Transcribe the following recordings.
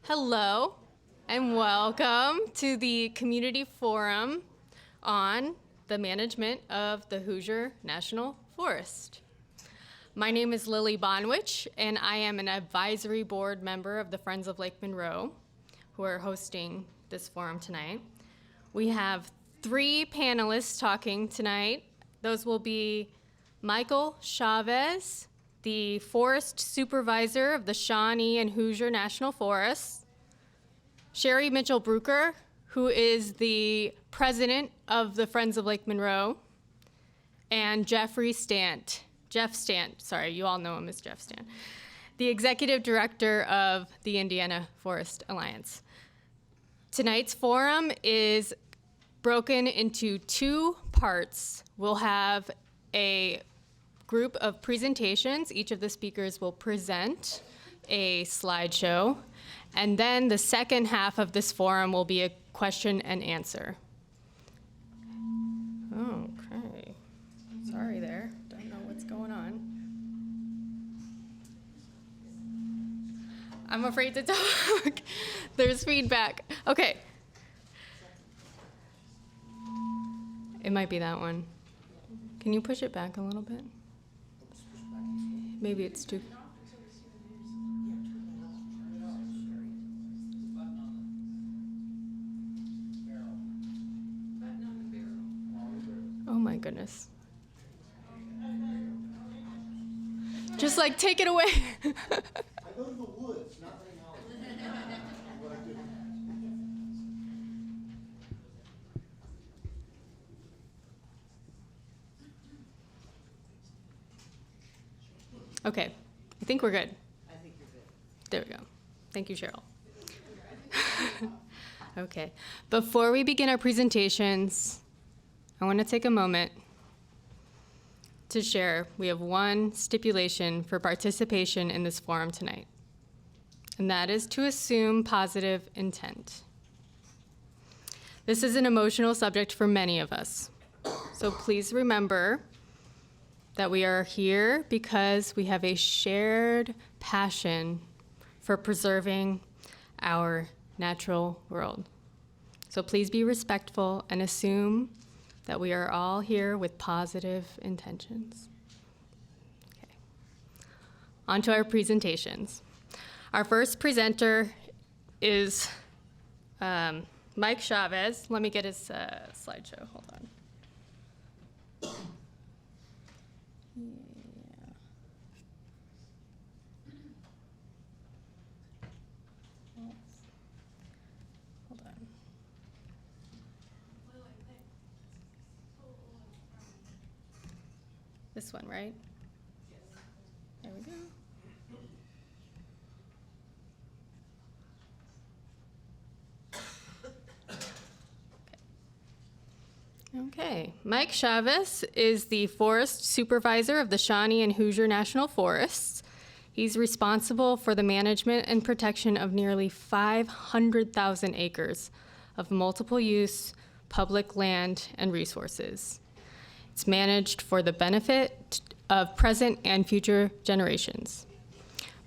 Hello and welcome to the Community Forum on the management of the Hoosier National Forest. My name is Lily Bonwich, and I am an advisory board member of the Friends of Lake Monroe, who are hosting this forum tonight. We have three panelists talking tonight. Those will be Michael Chavez, the forest supervisor of the Shawnee and Hoosier National Forests, Sherry Mitchell-Brucker, who is the president of the Friends of Lake Monroe, and Jeff Stant, sorry, you all know him as Jeff Stant, the executive director of the Indiana Forest Alliance. Tonight's forum is broken into two parts. We'll have a group of presentations. Each of the speakers will present a slideshow, and then the second half of this forum will be a question and answer. Okay, sorry there, don't know what's going on. I'm afraid to talk. There's feedback. Okay. It might be that one. Can you push it back a little bit? Maybe it's too. Oh my goodness. Just like take it away. I go to the woods, not very knowledgeable. What I do. Okay, I think we're good. I think you're good. There we go. Thank you, Cheryl. Okay, before we begin our presentations, I want to take a moment to share we have one stipulation for participation in this forum tonight, and that is to assume positive intent. This is an emotional subject for many of us, so please remember that we are here because we have a shared passion for preserving our natural world. So please be respectful and assume that we are all here with positive intentions. Okay. On to our presentations. Our first presenter is Mike Chavez. Let me get his slideshow, hold on. This one, right? There we go. Okay. Mike Chavez is the forest supervisor of the Shawnee and Hoosier National Forests. He's responsible for the management and protection of nearly 500,000 acres of multiple use public land and resources. It's managed for the benefit of present and future generations.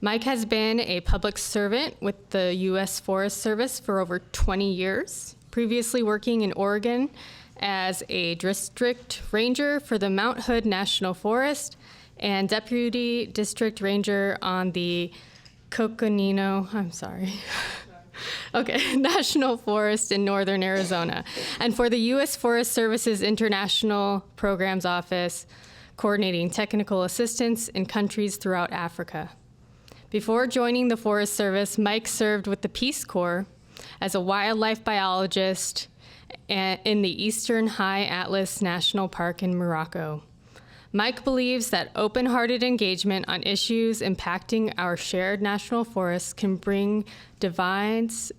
Mike has been a public servant with the U.S. Forest Service for over 20 years, previously working in Oregon as a district ranger for the Mount Hood National Forest and deputy district ranger on the Coconino, National Forest in northern Arizona, and for the U.S. Forest Service's International Programs Office, coordinating technical assistance in countries throughout Africa. Before joining the Forest Service, Mike served with the Peace Corps as a wildlife biologist in the Eastern High Atlas National Park in Morocco. Mike believes that open-hearted engagement on issues impacting our shared national forests can bridge divides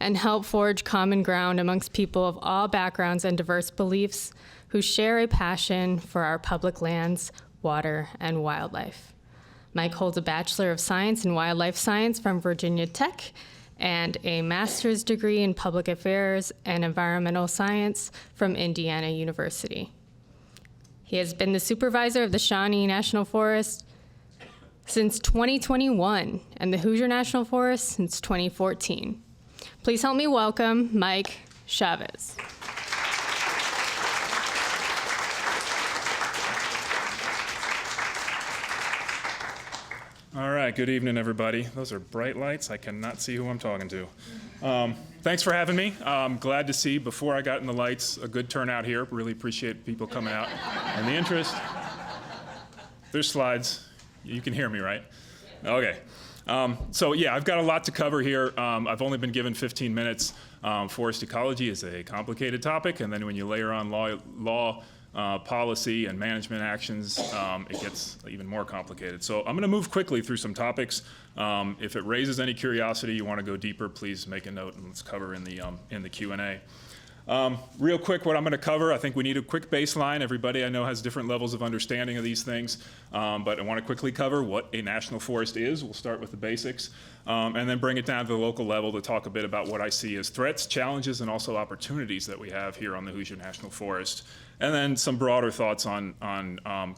and help forge common ground amongst people of all backgrounds and diverse beliefs who share a passion for our public lands, water, and wildlife. Mike holds a Bachelor of Science in Wildlife Science from Virginia Tech and a master's degree in Public Affairs and Environmental Science from Indiana University. He has been the supervisor of the Shawnee National Forest since 2021 and the Hoosier National Forest since 2014. Please help me welcome Mike Chavez. All right, good evening, everybody. Those are bright lights. I cannot see who I'm talking to. Thanks for having me. I'm glad to see, before I got in the lights, a good turnout here. Really appreciate people coming out and the interest. There's slides. You can hear me, right? Okay. So yeah, I've got a lot to cover here. I've only been given 15 minutes. Forest ecology is a complicated topic, and then when you layer on law policy and management actions, it gets even more complicated. So I'm going to move quickly through some topics. If it raises any curiosity, you want to go deeper, please make a note and let's cover in the Q&A. Real quick, what I'm going to cover, I think we need a quick baseline. Everybody I know has different levels of understanding of these things, but I want to quickly cover what a national forest is. We'll start with the basics, and then bring it down to the local level to talk a bit about what I see as threats, challenges, and also opportunities that we have here on the Hoosier National Forest. And then some broader thoughts on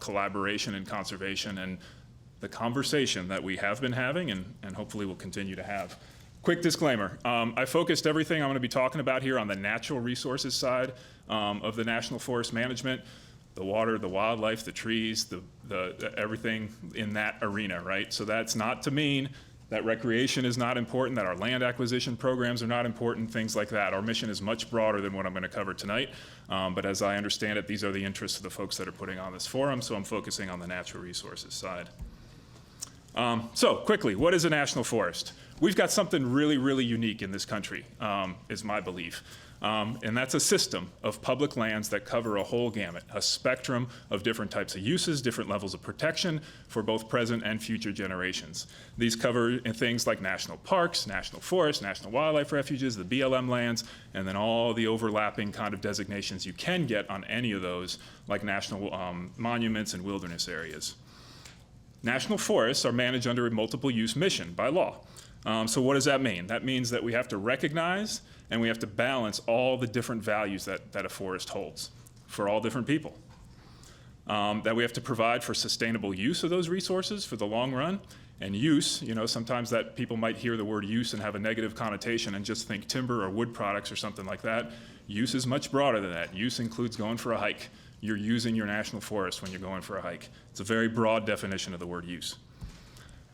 collaboration and conservation and the conversation that we have been having and hopefully will continue to have. Quick disclaimer, I focused everything I'm going to be talking about here on the natural resources side of the National Forest management, the water, the wildlife, the trees, the everything in that arena, right? So that's not to mean that recreation is not important, that our land acquisition programs are not important, things like that. Our mission is much broader than what I'm going to cover tonight, but as I understand it, these are the interests of the folks that are putting on this forum, so I'm focusing on the natural resources side. So quickly, what is a national forest? We've got something really, really unique in this country, is my belief. And that's a system of public lands that cover a whole gamut, a spectrum of different types of uses, different levels of protection for both present and future generations. These cover things like national parks, national forests, national wildlife refuges, the BLM lands, and then all the overlapping kind of designations you can get on any of those, like national monuments and wilderness areas. National forests are managed under a multiple use mission by law. So what does that mean? That means that we have to recognize and we have to balance all the different values that a forest holds for all different people. That we have to provide for sustainable use of those resources for the long run. And use, you know, sometimes that people might hear the word use and have a negative connotation and just think timber or wood products or something like that. Use is much broader than that. Use includes going for a hike. You're using your national forest when you're going for a hike. It's a very broad definition of the word use.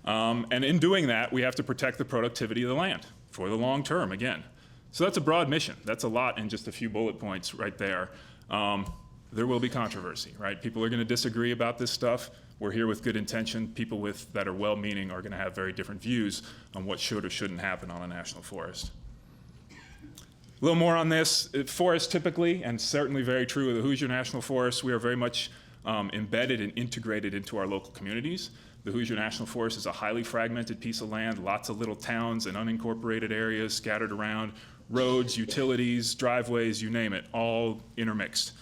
And in doing that, we have to protect the productivity of the land for the long term, again. So that's a broad mission. That's a lot in just a few bullet points right there. There will be controversy, right? People are going to disagree about this stuff. We're here with good intention. People that are well-meaning are going to have very different views on what should or shouldn't happen on a national forest. A little more on this. Forests typically, and certainly very true of the Hoosier National Forest, we are very much embedded and integrated into our local communities. The Hoosier National Forest is a highly fragmented piece of land, lots of little towns and unincorporated areas scattered around, roads, utilities, driveways, you name it, all intermixed.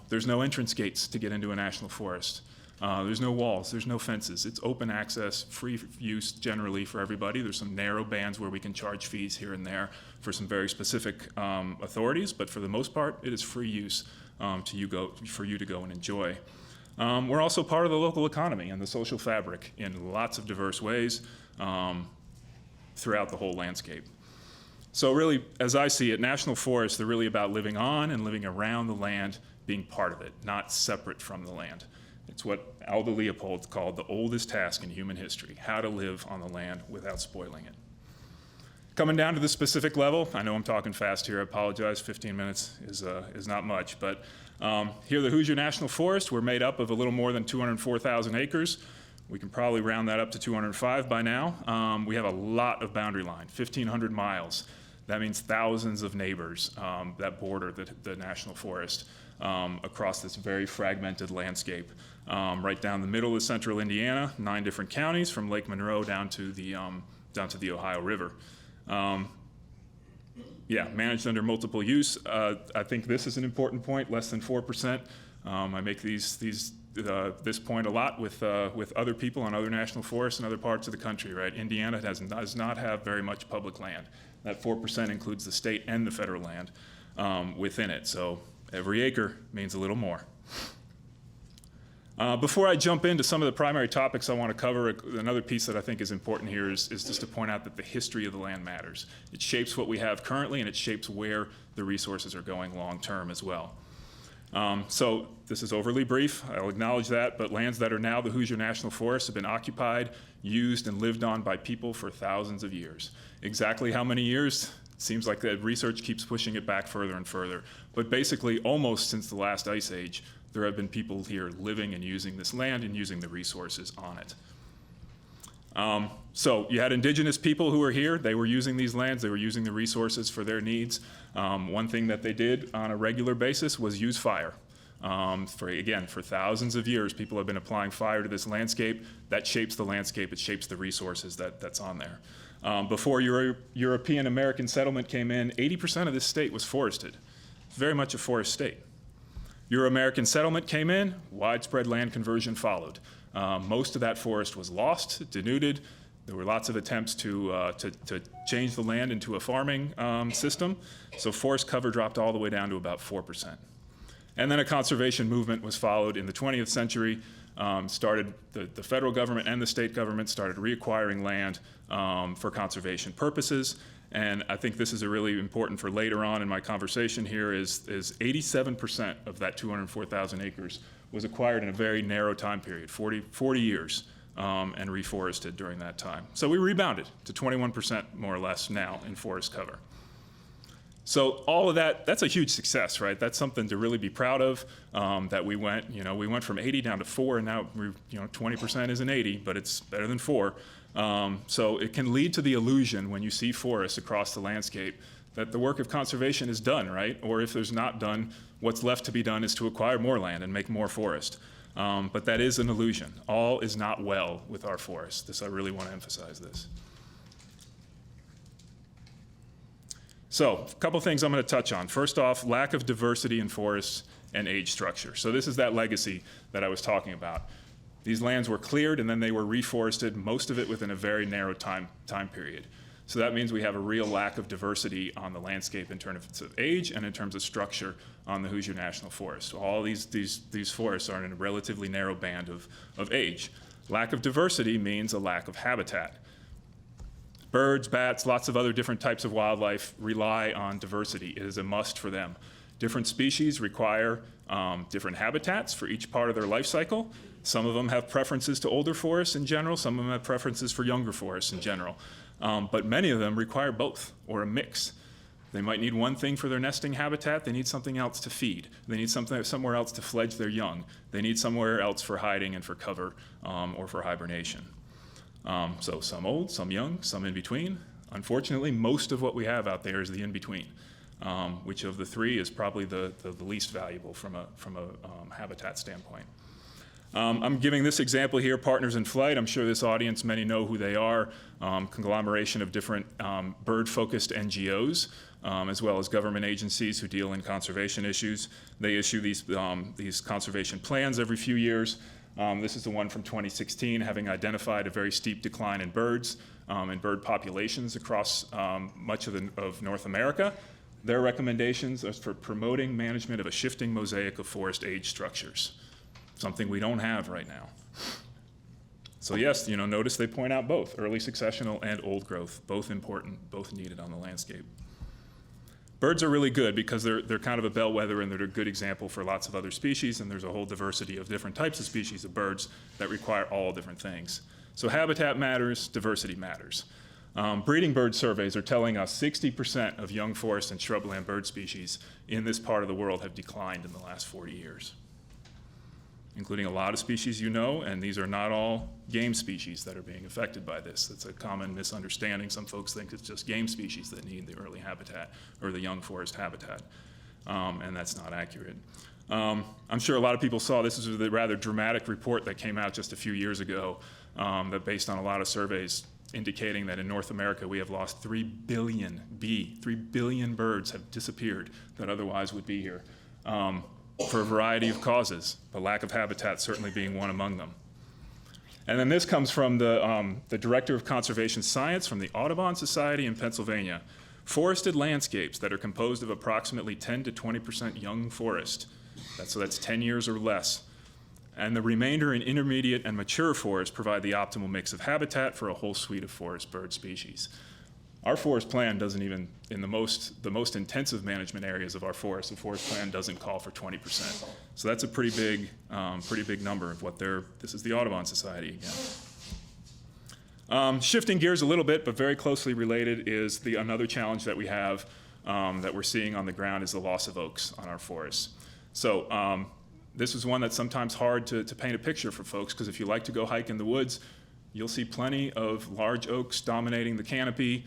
There's no entrance gates to get into a national forest. There's no walls, there's no fences. It's open access, free use generally for everybody. There's some narrow bands where we can charge fees here and there for some very specific authorities, but for the most part, it is free use for you to go and enjoy. We're also part of the local economy and the social fabric in lots of diverse ways throughout the whole landscape. So really, as I see it, national forests, they're really about living on and living around the land, being part of it, not separate from the land. It's what Aldo Leopold called the oldest task in human history, how to live on the land without spoiling it. Coming down to the specific level, I know I'm talking fast here, I apologize, 15 minutes is not much, but here the Hoosier National Forest, we're made up of a little more than 204,000 acres. We can probably round that up to 205 by now. We have a lot of boundary line, 1,500 miles. That means thousands of neighbors that border the National Forest across this very fragmented landscape. Right down the middle of central Indiana, 9 different counties from Lake Monroe down to the Ohio River. Yeah, managed under multiple use. I think this is an important point, less than 4%. I make this point a lot with other people on other national forests and other parts of the country, right? Indiana does not have very much public land. That 4% includes the state and the federal land within it, so every acre means a little more. Before I jump into some of the primary topics I want to cover, another piece that I think is important here is just to point out that the history of the land matters. It shapes what we have currently, and it shapes where the resources are going long term as well. So this is overly brief, I'll acknowledge that, but lands that are now the Hoosier National Forest have been occupied, used, and lived on by people for thousands of years. Exactly how many years? It seems like the research keeps pushing it back further and further. But basically, almost since the last ice age, there have been people here living and using this land and using the resources on it. So you had indigenous people who were here. They were using these lands. They were using the resources for their needs. One thing that they did on a regular basis was use fire. For thousands of years, people have been applying fire to this landscape. That shapes the landscape. It shapes the resources that's on there. Before European American settlement came in, 80% of this state was forested. Very much a forest state. Euro-American settlement came in, widespread land conversion followed. Most of that forest was lost, denuded. There were lots of attempts to change the land into a farming system, so forest cover dropped all the way down to about 4%. And then a conservation movement was followed in the 20th century. The federal government and the state government started reacquiring land for conservation purposes. And I think this is a really important for later on in my conversation here is 87% of that 204,000 acres was acquired in a very narrow time period, 40 years, and reforested during that time. So we rebounded to 21% more or less now in forest cover. So all of that's a huge success, right? That's something to really be proud of, that we went from 80 down to 4, and now 20% isn't 80, but it's better than 4. So it can lead to the illusion when you see forests across the landscape that the work of conservation is done, right? Or if there's not done, what's left to be done is to acquire more land and make more forest. But that is an illusion. All is not well with our forests. I really want to emphasize this. So a couple things I'm going to touch on. First off, lack of diversity in forests and age structure. So this is that legacy that I was talking about. These lands were cleared and then they were reforested, most of it within a very narrow time period. So that means we have a real lack of diversity on the landscape in terms of age and in terms of structure on the Hoosier National Forest. So all these forests are in a relatively narrow band of age. Lack of diversity means a lack of habitat. Birds, bats, lots of other different types of wildlife rely on diversity. It is a must for them. Different species require different habitats for each part of their life cycle. Some of them have preferences to older forests in general. Some of them have preferences for younger forests in general. But many of them require both or a mix. They might need one thing for their nesting habitat. They need something else to feed. They need somewhere else to fledge their young. They need somewhere else for hiding and for cover or for hibernation. So some old, some young, some in between. Unfortunately, most of what we have out there is the in-between, which of the three is probably the least valuable from a habitat standpoint. I'm giving this example here, Partners in Flight. I'm sure this audience, many know who they are, conglomeration of different bird-focused NGOs, as well as government agencies who deal in conservation issues. They issue these conservation plans every few years. This is the one from 2016, having identified a very steep decline in birds and bird populations across much of North America. Their recommendations are for promoting management of a shifting mosaic of forest age structures, something we don't have right now. So yes, notice they point out both, early successional and old growth, both important, both needed on the landscape. Birds are really good because they're kind of a bellwether and they're a good example for lots of other species, and there's a whole diversity of different types of species of birds that require all different things. So habitat matters, diversity matters. Breeding bird surveys are telling us 60% of young forest and shrubland bird species in this part of the world have declined in the last 40 years, including a lot of species and these are not all game species that are being affected by this. That's a common misunderstanding. Some folks think it's just game species that need the early habitat or the young forest habitat, and that's not accurate. I'm sure a lot of people saw this is a rather dramatic report that came out just a few years ago that based on a lot of surveys indicating that in North America we have lost 3 billion birds have disappeared that otherwise would be here. For a variety of causes, the lack of habitat certainly being one among them. And then this comes from the Director of Conservation Science from the Audubon Society in Pennsylvania. Forested landscapes that are composed of approximately 10 to 20% young forest, so that's 10 years or less, and the remainder in intermediate and mature forests provide the optimal mix of habitat for a whole suite of forest bird species. Our forest plan doesn't even, in the most intensive management areas of our forest, the forest plan doesn't call for 20%. So that's a pretty big number of what this is the Audubon Society again. Shifting gears a little bit, but very closely related, is another challenge that we have that we're seeing on the ground is the loss of oaks on our forests. So this is one that's sometimes hard to paint a picture for folks, because if you like to go hike in the woods, you'll see plenty of large oaks dominating the canopy.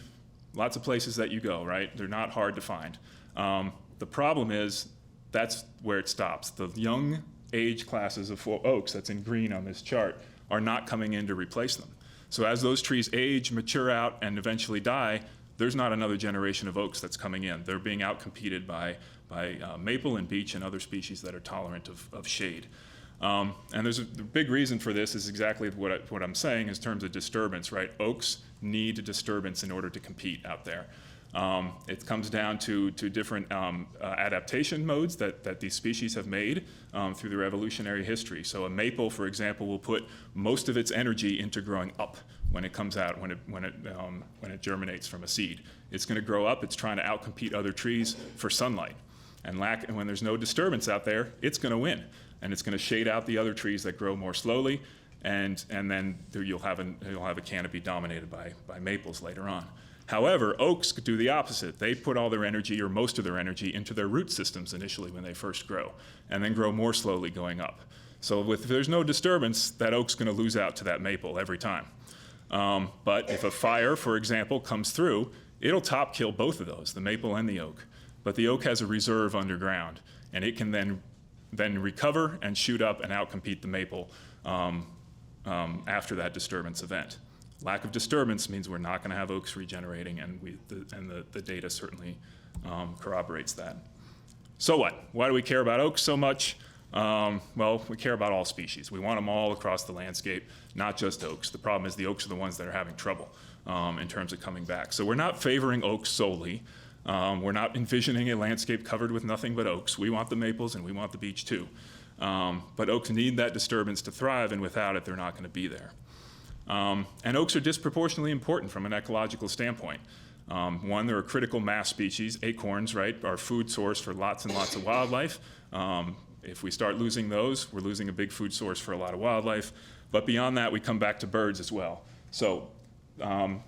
Lots of places that you go, right? They're not hard to find. The problem is that's where it stops. The young age classes of oaks that's in green on this chart are not coming in to replace them. So as those trees age, mature out, and eventually die, there's not another generation of oaks that's coming in. They're being outcompeted by maple and beech and other species that are tolerant of shade. And there's a big reason for this is exactly what I'm saying in terms of disturbance, right? Oaks need disturbance in order to compete out there. It comes down to different adaptation modes that these species have made through their evolutionary history. So a maple, for example, will put most of its energy into growing up when it comes out, when it germinates from a seed. It's going to grow up. It's trying to outcompete other trees for sunlight. And when there's no disturbance out there, it's going to win. And it's going to shade out the other trees that grow more slowly, and then you'll have a canopy dominated by maples later on. However, oaks do the opposite. They put all their energy, or most of their energy, into their root systems initially when they first grow, and then grow more slowly going up. So if there's no disturbance, that oak's going to lose out to that maple every time. But if a fire, for example, comes through, it'll top kill both of those, the maple and the oak. But the oak has a reserve underground, and it can then recover and shoot up and outcompete the maple after that disturbance event. Lack of disturbance means we're not going to have oaks regenerating, and the data certainly corroborates that. So what? Why do we care about oaks so much? Well, we care about all species. We want them all across the landscape, not just oaks. The problem is the oaks are the ones that are having trouble in terms of coming back. So we're not favoring oaks solely. We're not envisioning a landscape covered with nothing but oaks. We want the maples and we want the beech too. But oaks need that disturbance to thrive, and without it, they're not going to be there. And oaks are disproportionately important from an ecological standpoint. One, they're a critical mass species. Acorns, right, are food source for lots and lots of wildlife. If we start losing those, we're losing a big food source for a lot of wildlife. But beyond that, we come back to birds as well. So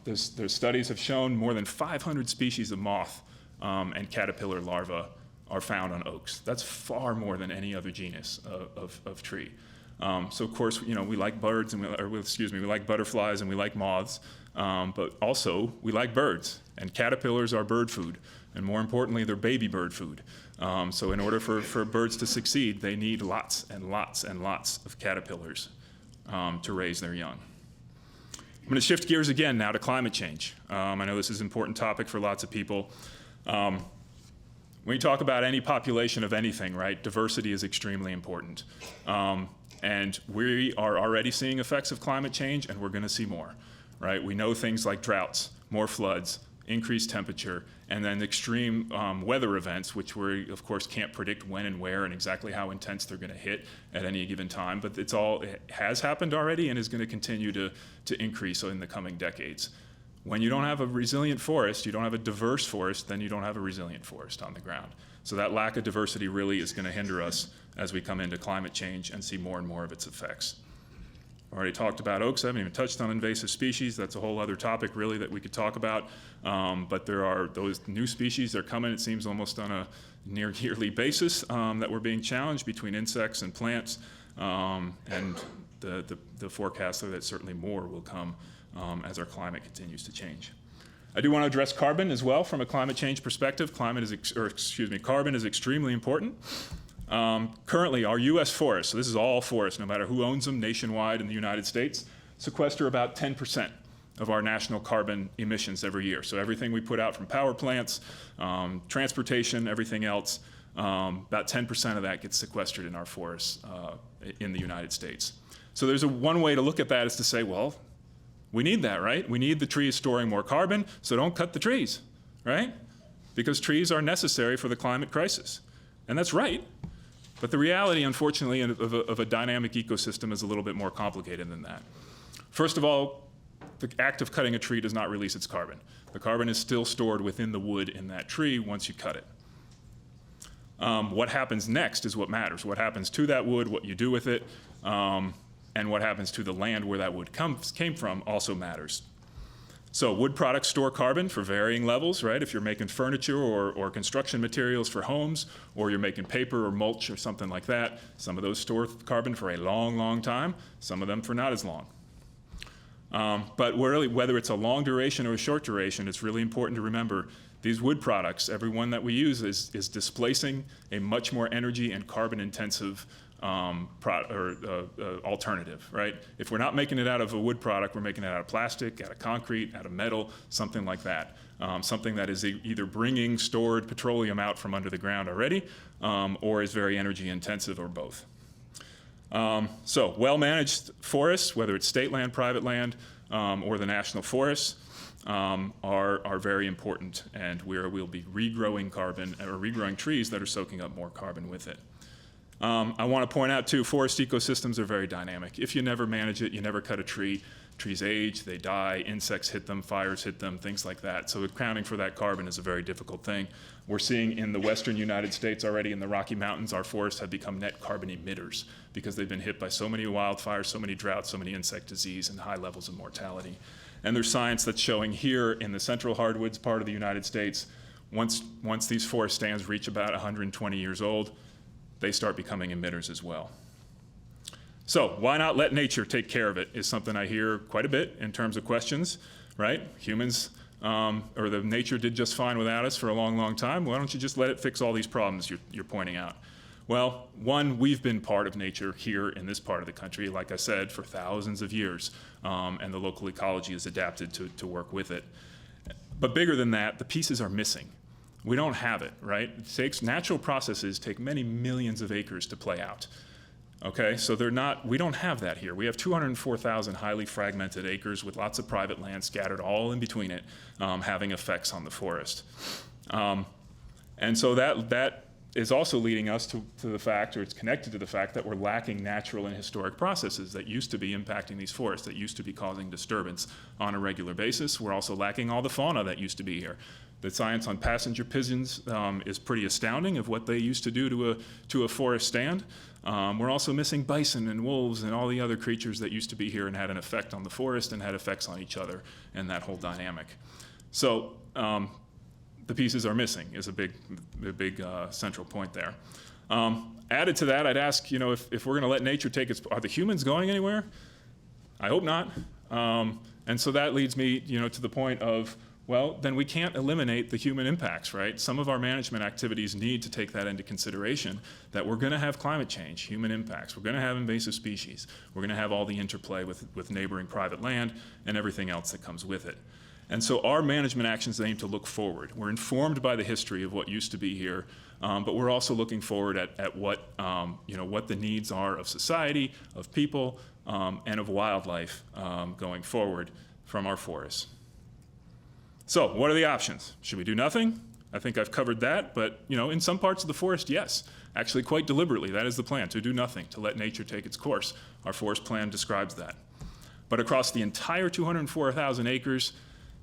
there's studies have shown more than 500 species of moth and caterpillar larvae are found on oaks. That's far more than any other genus of tree. So of course, we like birds, and we like butterflies, and we like moths, but also we like birds, and caterpillars are bird food, and more importantly, they're baby bird food. So in order for birds to succeed, they need lots and lots and lots of caterpillars to raise their young. I'm going to shift gears again now to climate change. I know this is an important topic for lots of people. When you talk about any population of anything, right, diversity is extremely important. And we are already seeing effects of climate change, and we're going to see more, right? We know things like droughts, more floods, increased temperature, and then extreme weather events, which we, of course, can't predict when and where and exactly how intense they're going to hit at any given time. But it has happened already and is going to continue to increase in the coming decades. When you don't have a resilient forest, you don't have a diverse forest, then you don't have a resilient forest on the ground. So that lack of diversity really is going to hinder us as we come into climate change and see more and more of its effects. I already talked about oaks. I haven't even touched on invasive species. That's a whole other topic, really, that we could talk about. But there are those new species that are coming, it seems, almost on a near yearly basis that we're being challenged between insects and plants. And the forecasts are that certainly more will come as our climate continues to change. I do want to address carbon as well from a climate change perspective. Carbon is extremely important. Currently, our U.S. forests, so this is all forests, no matter who owns them nationwide in the United States, sequester about 10% of our national carbon emissions every year. So everything we put out from power plants, transportation, everything else, about 10% of that gets sequestered in our forests in the United States. So there's one way to look at that is to say, well, we need that, right? We need the trees storing more carbon, so don't cut the trees, right? Because trees are necessary for the climate crisis. And that's right. But the reality, unfortunately, of a dynamic ecosystem is a little bit more complicated than that. First of all, the act of cutting a tree does not release its carbon. The carbon is still stored within the wood in that tree once you cut it. What happens next is what matters. What happens to that wood, what you do with it, and what happens to the land where that wood came from also matters. So wood products store carbon for varying levels, right? If you're making furniture or construction materials for homes, or you're making paper or mulch or something like that, some of those store carbon for a long, long time, some of them for not as long. But really, whether it's a long duration or a short duration, it's really important to remember these wood products, every one that we use is displacing a much more energy and carbon intensive alternative, right? If we're not making it out of a wood product, we're making it out of plastic, out of concrete, out of metal, something like that. Something that is either bringing stored petroleum out from under the ground already, or is very energy intensive, or both. So well-managed forests, whether it's state land, private land, or the national forests, are very important, and we'll be regrowing carbon, or regrowing trees that are soaking up more carbon with it. I want to point out too, forest ecosystems are very dynamic. If you never manage it, you never cut a tree, trees age, they die, insects hit them, fires hit them, things like that. So accounting for that carbon is a very difficult thing. We're seeing in the western United States already, in the Rocky Mountains, our forests have become net carbon emitters because they've been hit by so many wildfires, so many droughts, so many insect disease, and high levels of mortality. And there's science that's showing here in the central hardwoods part of the United States, once these forest stands reach about 120 years old, they start becoming emitters as well. So why not let nature take care of it is something I hear quite a bit in terms of questions, right? Humans, or the nature did just fine without us for a long, long time. Why don't you just let it fix all these problems you're pointing out? Well, one, we've been part of nature here in this part of the country, like I said, for thousands of years, and the local ecology is adapted to work with it. But bigger than that, the pieces are missing. We don't have it, right? Natural processes take many millions of acres to play out. Okay, so we don't have that here. We have 204,000 highly fragmented acres with lots of private land scattered all in between it, having effects on the forest. And so that is also leading us to the fact, or it's connected to the fact, that we're lacking natural and historic processes that used to be impacting these forests, that used to be causing disturbance on a regular basis. We're also lacking all the fauna that used to be here. The science on passenger pigeons is pretty astounding of what they used to do to a forest stand. We're also missing bison and wolves and all the other creatures that used to be here and had an effect on the forest and had effects on each other and that whole dynamic. So the pieces are missing is a big central point there. Added to that, I'd ask, if we're going to let nature take its, are the humans going anywhere? I hope not. And so that leads me, to the point of, well, then we can't eliminate the human impacts, right? Some of our management activities need to take that into consideration, that we're going to have climate change, human impacts. We're going to have invasive species. We're going to have all the interplay with neighboring private land and everything else that comes with it. And so our management actions aim to look forward. We're informed by the history of what used to be here, but we're also looking forward at what, what the needs are of society, of people, and of wildlife going forward from our forests. So what are the options? Should we do nothing? I think I've covered that, but in some parts of the forest, yes. Actually, quite deliberately, that is the plan, to do nothing, to let nature take its course. Our forest plan describes that. But across the entire 204,000 acres,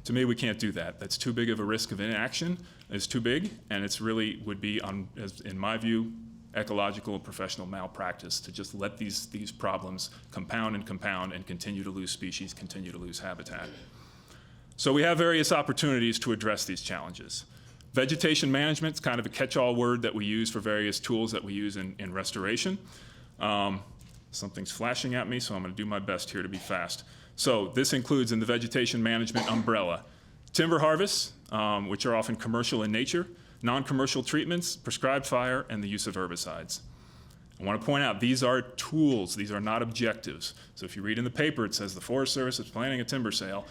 to me, we can't do that. That's too big of a risk of inaction. It's too big, and it's really would be, in my view, ecological and professional malpractice to just let these problems compound and continue to lose species, continue to lose habitat. So we have various opportunities to address these challenges. Vegetation management is kind of a catch-all word that we use for various tools that we use in restoration. Something's flashing at me, so I'm going to do my best here to be fast. So this includes, in the vegetation management umbrella, timber harvests, which are often commercial in nature, non-commercial treatments, prescribed fire, and the use of herbicides. I want to point out, these are tools. These are not objectives. So if you read in the paper, it says the Forest Service is planning a timber sale.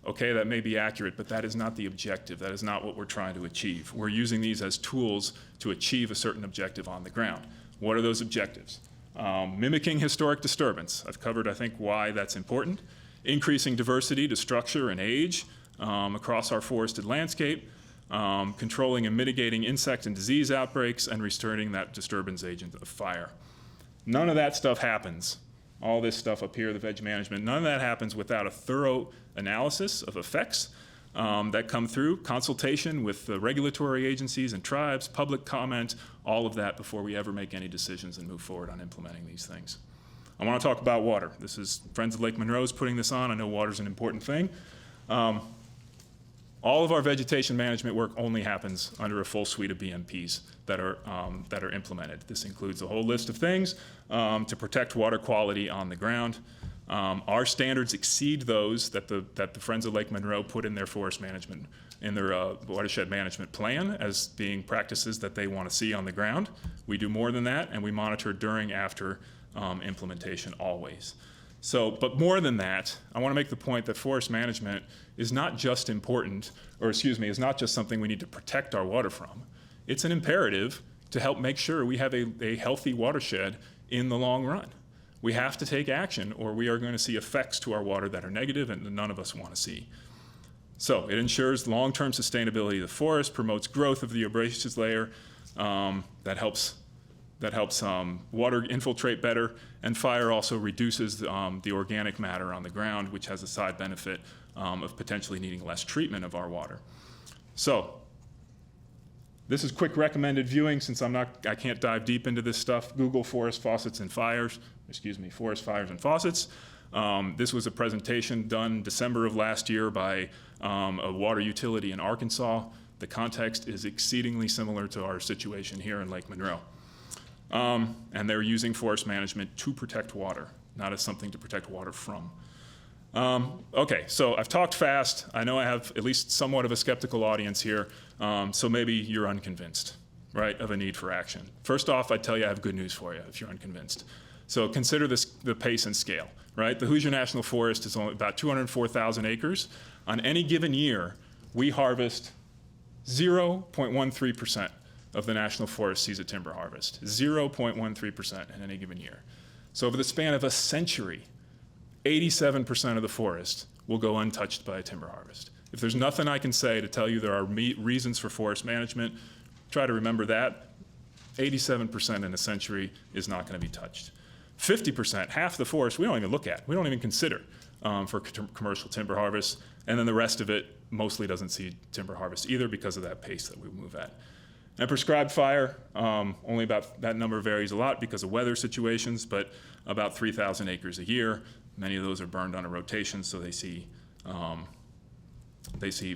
Okay, that may be accurate, but that is not the objective. That is not what we're trying to achieve. We're using these as tools to achieve a certain objective on the ground. What are those objectives? Mimicking historic disturbance. I've covered, I think, why that's important. Increasing diversity to structure and age across our forested landscape. controlling and mitigating insect and disease outbreaks, and restraining that disturbance agent of fire. None of that stuff happens. All this stuff up here, the veg management, none of that happens without a thorough analysis of effects that come through, consultation with the regulatory agencies and tribes, public comment, all of that before we ever make any decisions and move forward on implementing these things. I want to talk about water. This is Friends of Lake Monroe's putting this on. I know water's an important thing. All of our vegetation management work only happens under a full suite of BMPs that are implemented. This includes a whole list of things to protect water quality on the ground. Our standards exceed those that the Friends of Lake Monroe put in their forest management, in their watershed management plan as being practices that they want to see on the ground. We do more than that, and we monitor during, after implementation always. So, but more than that, I want to make the point that forest management is not just important, or excuse me, is not just something we need to protect our water from. It's an imperative to help make sure we have a healthy watershed in the long run. We have to take action, or we are going to see effects to our water that are negative and none of us want to see. So it ensures long-term sustainability of the forest, promotes growth of the herbaceous layer, that helps water infiltrate better, and fire also reduces the organic matter on the ground, which has a side benefit of potentially needing less treatment of our water. So this is quick recommended viewing since I can't dive deep into this stuff. Google forest faucets and fires, forest fires and faucets. This was a presentation done December of last year by a water utility in Arkansas. The context is exceedingly similar to our situation here in Lake Monroe. And they're using forest management to protect water, not as something to protect water from. Okay, so I've talked fast. I know I have at least somewhat of a skeptical audience here, so maybe you're unconvinced, right, of a need for action. First off, I'd tell you I have good news for you if you're unconvinced. So consider the pace and scale, right? The Hoosier National Forest is only about 204,000 acres. On any given year, we harvest 0.13% of the National Forest sees a timber harvest, 0.13% in any given year. So over the span of a century, 87% of the forest will go untouched by a timber harvest. If there's nothing I can say to tell you there are reasons for forest management, try to remember that. 87% in a century is not going to be touched. 50%, half the forest, we don't even look at, we don't even consider for commercial timber harvest, and then the rest of it mostly doesn't see timber harvest either because of that pace that we move at. And prescribed fire, only about, that number varies a lot because of weather situations, but about 3,000 acres a year. Many of those are burned on a rotation, so they see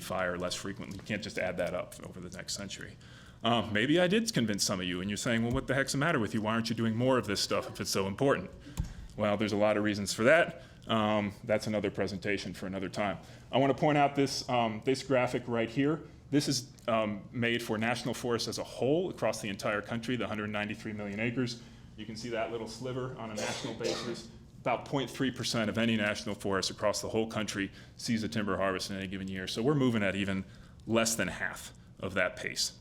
fire less frequently. You can't just add that up over the next century. Maybe I did convince some of you, and you're saying, well, what the heck's the matter with you? Why aren't you doing more of this stuff if it's so important? Well, there's a lot of reasons for that. That's another presentation for another time. I want to point out this graphic right here. This is made for national forests as a whole across the entire country, the 193 million acres. You can see that little sliver on a national basis. About 0.3% of any national forest across the whole country sees a timber harvest in any given year. So we're moving at even less than half of that pace.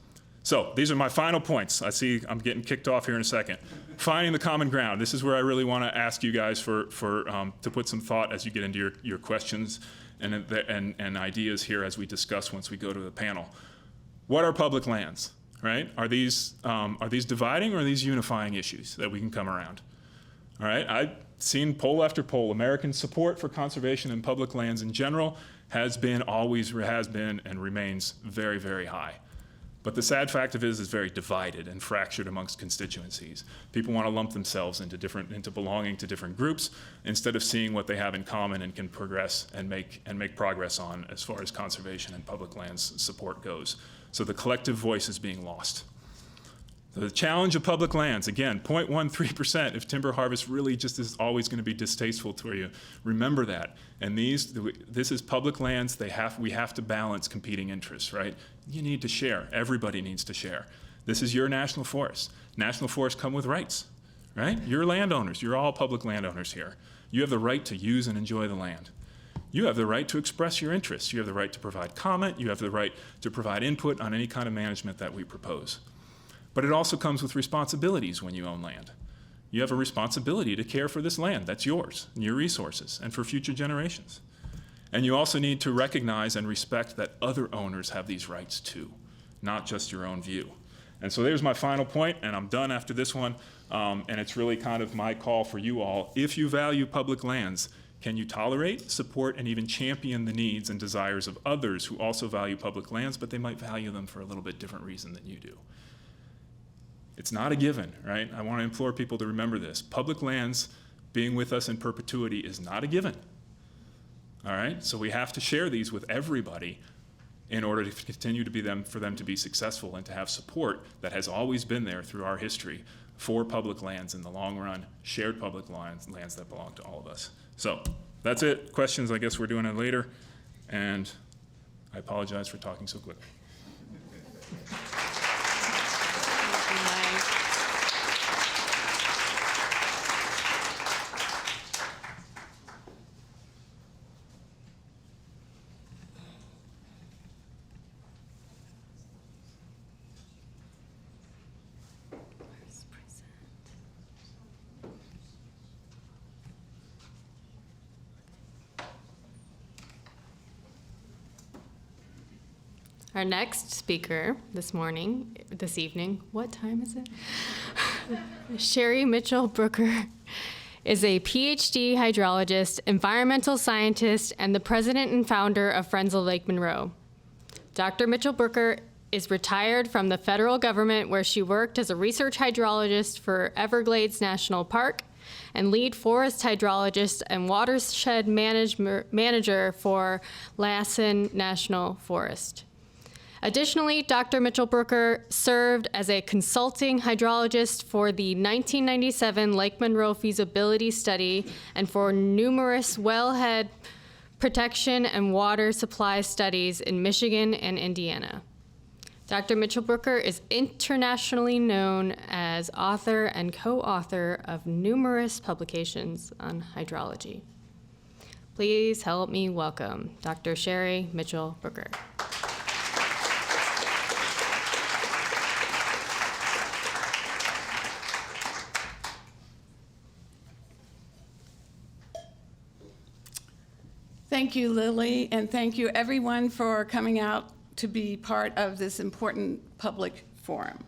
So these are my final points. I see I'm getting kicked off here in a second. Finding the common ground. This is where I really want to ask you guys to put some thought as you get into your questions and ideas here as we discuss once we go to the panel. What are public lands, right? Are these dividing or are these unifying issues that we can come around? All right, I've seen poll after poll. American support for conservation and public lands in general always has been, and remains very, very high. But the sad fact of it is it's very divided and fractured amongst constituencies. People want to lump themselves into belonging to different groups instead of seeing what they have in common and can progress and make progress on as far as conservation and public lands support goes. So the collective voice is being lost. The challenge of public lands, again, 0.13%. If timber harvest really just is always going to be distasteful to you, remember that. And this is public lands. We have to balance competing interests, right? You need to share. Everybody needs to share. This is your national forest. National forests come with rights, right? You're landowners. You're all public landowners here. You have the right to use and enjoy the land. You have the right to express your interests. You have the right to provide comment. You have the right to provide input on any kind of management that we propose. But it also comes with responsibilities when you own land. You have a responsibility to care for this land. That's yours, and your resources, and for future generations. And you also need to recognize and respect that other owners have these rights too. not just your own view. And so there's my final point, and I'm done after this one. And it's really kind of my call for you all. If you value public lands, can you tolerate, support, and even champion the needs and desires of others who also value public lands, but they might value them for a little bit different reason than you do? It's not a given, right? I want to implore people to remember this. Public lands being with us in perpetuity is not a given. All right? So we have to share these with everybody in order to continue to be for them to be successful and to have support that has always been there through our history for public lands in the long run, shared public lands that belong to all of us. So that's it. Questions, I guess we're doing it later. And I apologize for talking so quickly. Our next speaker this evening, what time is it? Sherry Mitchell Brooker is a PhD hydrologist, environmental scientist, and the president and founder of Friends of Lake Monroe. Dr. Mitchell Brooker is retired from the federal government, where she worked as a research hydrologist for Everglades National Park and lead forest hydrologist and watershed manager for Lassen National Forest. Additionally, Dr. Mitchell Brooker served as a consulting hydrologist for the 1997 Lake Monroe feasibility study and for numerous wellhead protection and water supply studies in Michigan and Indiana. Dr. Mitchell Brooker is internationally known as author and co-author of numerous publications on hydrology. Please help me welcome Dr. Sherry Mitchell Brooker. Thank you, Lily, and thank you everyone for coming out to be part of this important public forum.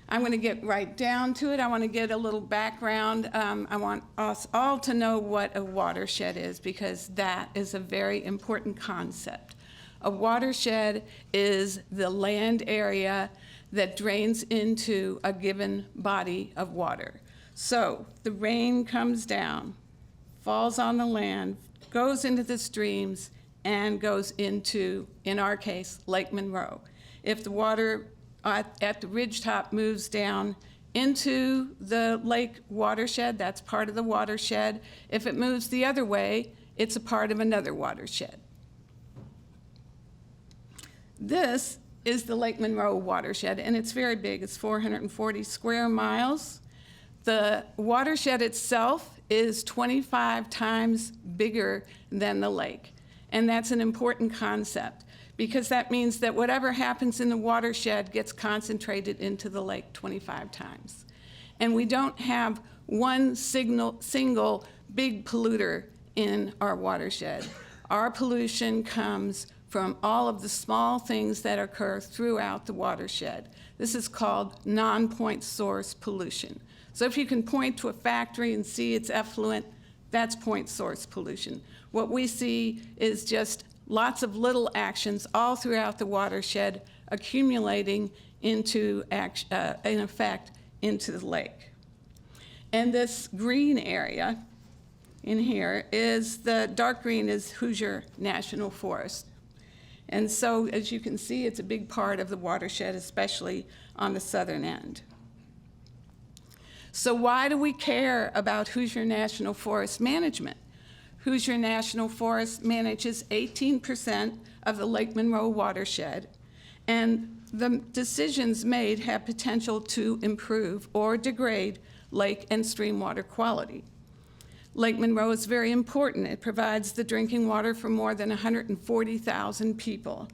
I'm going to get right down to it. I want to get a little background. I want us all to know what a watershed is, because that is a very important concept. A watershed is the land area that drains into a given body of water. So the rain comes down, falls on the land, goes into the streams, and goes into, in our case, Lake Monroe. If the water at the ridgetop moves down into the lake watershed, that's part of the watershed. If it moves the other way, it's a part of another watershed. This is the Lake Monroe watershed, and it's very big. It's 440 square miles. The watershed itself is 25 times bigger than the lake. And that's an important concept, because that means that whatever happens in the watershed gets concentrated into the lake 25 times. And we don't have one single big polluter in our watershed. Our pollution comes from all of the small things that occur throughout the watershed. This is called non-point source pollution. So if you can point to a factory and see it's effluent, that's point source pollution. What we see is just lots of little actions all throughout the watershed accumulating into, in effect, into the lake. And this green area in here is, the dark green is Hoosier National Forest. And so, as you can see, it's a big part of the watershed, especially on the southern end. So why do we care about Hoosier National Forest management? Hoosier National Forest manages 18% of the Lake Monroe watershed, and the decisions made have potential to improve or degrade lake and stream water quality. Lake Monroe is very important. It provides the drinking water for more than 140,000 people.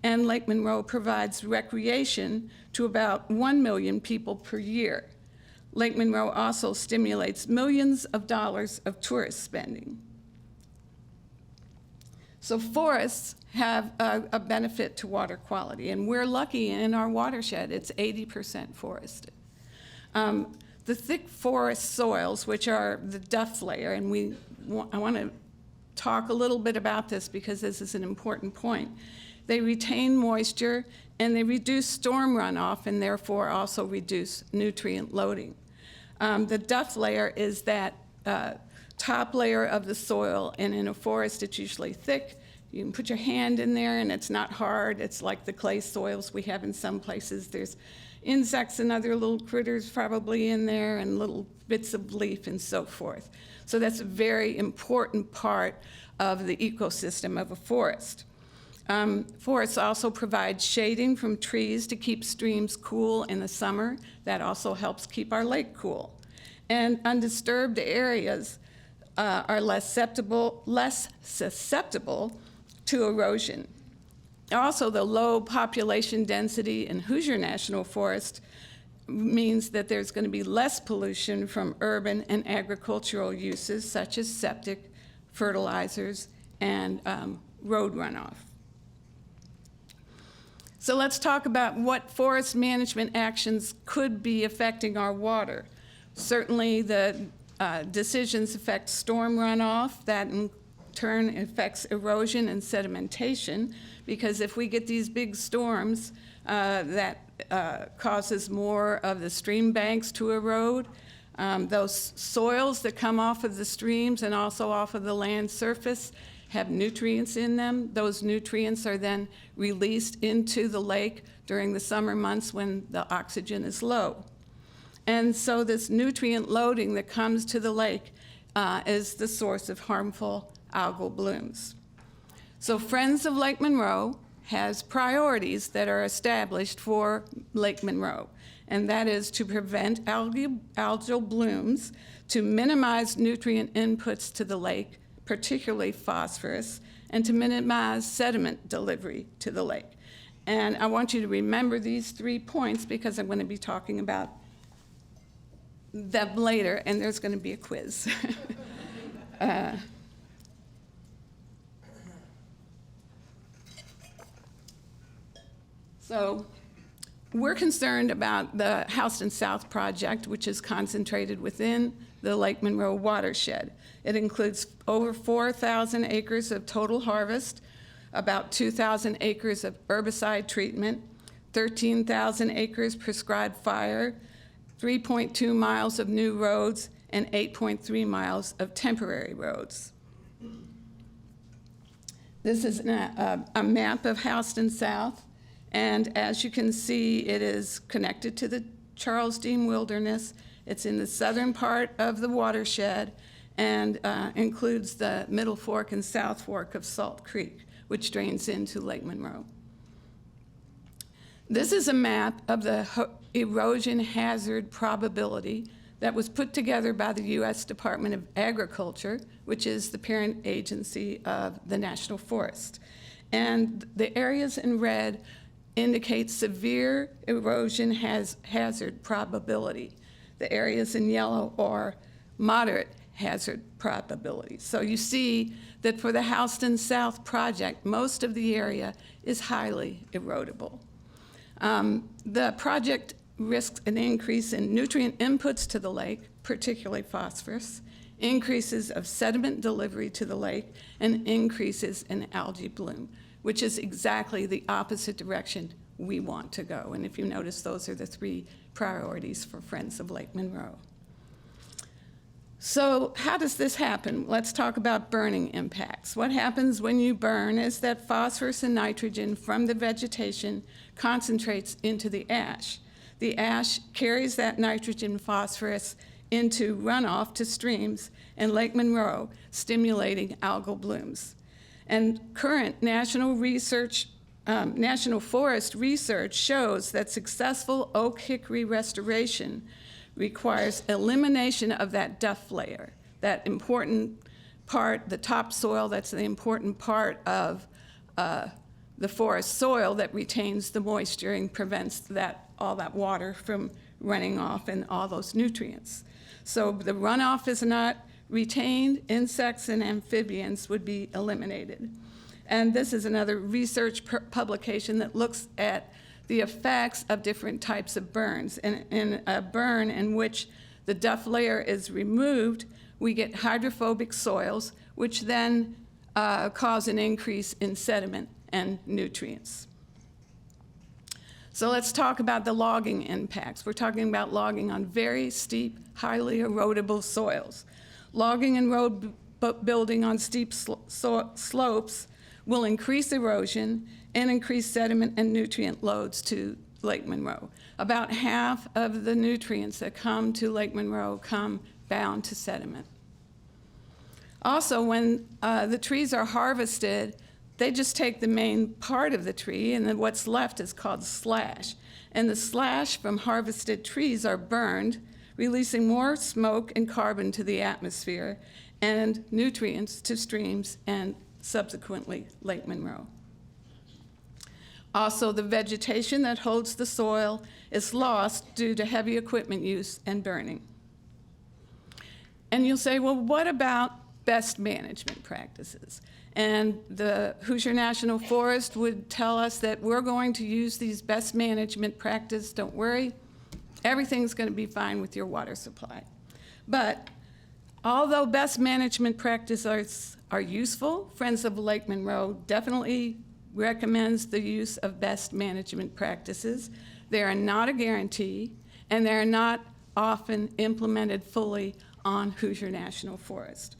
And Lake Monroe provides recreation to about 1 million people per year. Lake Monroe also stimulates millions of dollars of tourist spending. So forests have a benefit to water quality, and we're lucky in our watershed, it's 80% forested. The thick forest soils, which are the duff layer, and I want to talk a little bit about this because this is an important point. They retain moisture and they reduce storm runoff and therefore also reduce nutrient loading. The duff layer is that top layer of the soil, and in a forest it's usually thick. You can put your hand in there and it's not hard. It's like the clay soils we have in some places. There's insects and other little critters probably in there and little bits of leaf and so forth. So that's a very important part of the ecosystem of a forest. Forests also provide shading from trees to keep streams cool in the summer. That also helps keep our lake cool. And undisturbed areas are less susceptible to erosion. Also, the low population density in Hoosier National Forest means that there's going to be less pollution from urban and agricultural uses such as septic, fertilizers, and road runoff. So let's talk about what forest management actions could be affecting our water. Certainly the decisions affect storm runoff. That in turn affects erosion and sedimentation, because if we get these big storms, that causes more of the stream banks to erode. Those soils that come off of the streams and also off of the land surface have nutrients in them. Those nutrients are then released into the lake during the summer months when the oxygen is low. And so this nutrient loading that comes to the lake is the source of harmful algal blooms. So Friends of Lake Monroe has priorities that are established for Lake Monroe, and that is to prevent algal blooms, to minimize nutrient inputs to the lake, particularly phosphorus, and to minimize sediment delivery to the lake. And I want you to remember these 3 points because I'm going to be talking about them later, and there's going to be a quiz. So we're concerned about the Houston South project, which is concentrated within the Lake Monroe watershed. It includes over 4,000 acres of total harvest, about 2,000 acres of herbicide treatment, 13,000 acres prescribed fire, 3.2 miles of new roads, and 8.3 miles of temporary roads. This is a map of Houston South. And as you can see, it is connected to the Charles Dean Wilderness. It's in the southern part of the watershed and includes the Middle Fork and South Fork of Salt Creek, which drains into Lake Monroe. This is a map of the erosion hazard probability that was put together by the U.S. Department of Agriculture, which is the parent agency of the National Forest. And the areas in red indicate severe erosion hazard probability. The areas in yellow are moderate hazard probability. So you see that for the Houston South project, most of the area is highly erodible. The project risks an increase in nutrient inputs to the lake, particularly phosphorus, increases of sediment delivery to the lake, and increases in algae bloom, which is exactly the opposite direction we want to go. And if you notice, those are the 3 priorities for Friends of Lake Monroe. So how does this happen? Let's talk about burning impacts. What happens when you burn is that phosphorus and nitrogen from the vegetation concentrates into the ash. The ash carries that nitrogen phosphorus into runoff to streams in Lake Monroe, stimulating algal blooms. And current national forest research shows that successful oak hickory restoration requires elimination of that duff layer, that important part, the topsoil, that's the important part of the forest soil that retains the moisture and prevents all that water from running off and all those nutrients. So the runoff is not retained, insects and amphibians would be eliminated. And this is another research publication that looks at the effects of different types of burns. In a burn in which the duff layer is removed, we get hydrophobic soils, which then cause an increase in sediment and nutrients. So let's talk about the logging impacts. We're talking about logging on very steep, highly erodible soils. Logging and road building on steep slopes will increase erosion and increase sediment and nutrient loads to Lake Monroe. About half of the nutrients that come to Lake Monroe come bound to sediment. Also, when the trees are harvested, they just take the main part of the tree, and then what's left is called slash. And the slash from harvested trees are burned, releasing more smoke and carbon to the atmosphere and nutrients to streams and subsequently Lake Monroe. Also, the vegetation that holds the soil is lost due to heavy equipment use and burning. And you'll say, well, what about best management practices? And the Hoosier National Forest would tell us that we're going to use these best management practices. Don't worry, everything's going to be fine with your water supply. But although best management practices are useful, Friends of Lake Monroe definitely recommends the use of best management practices. They are not a guarantee, and they're not often implemented fully on Hoosier National Forest.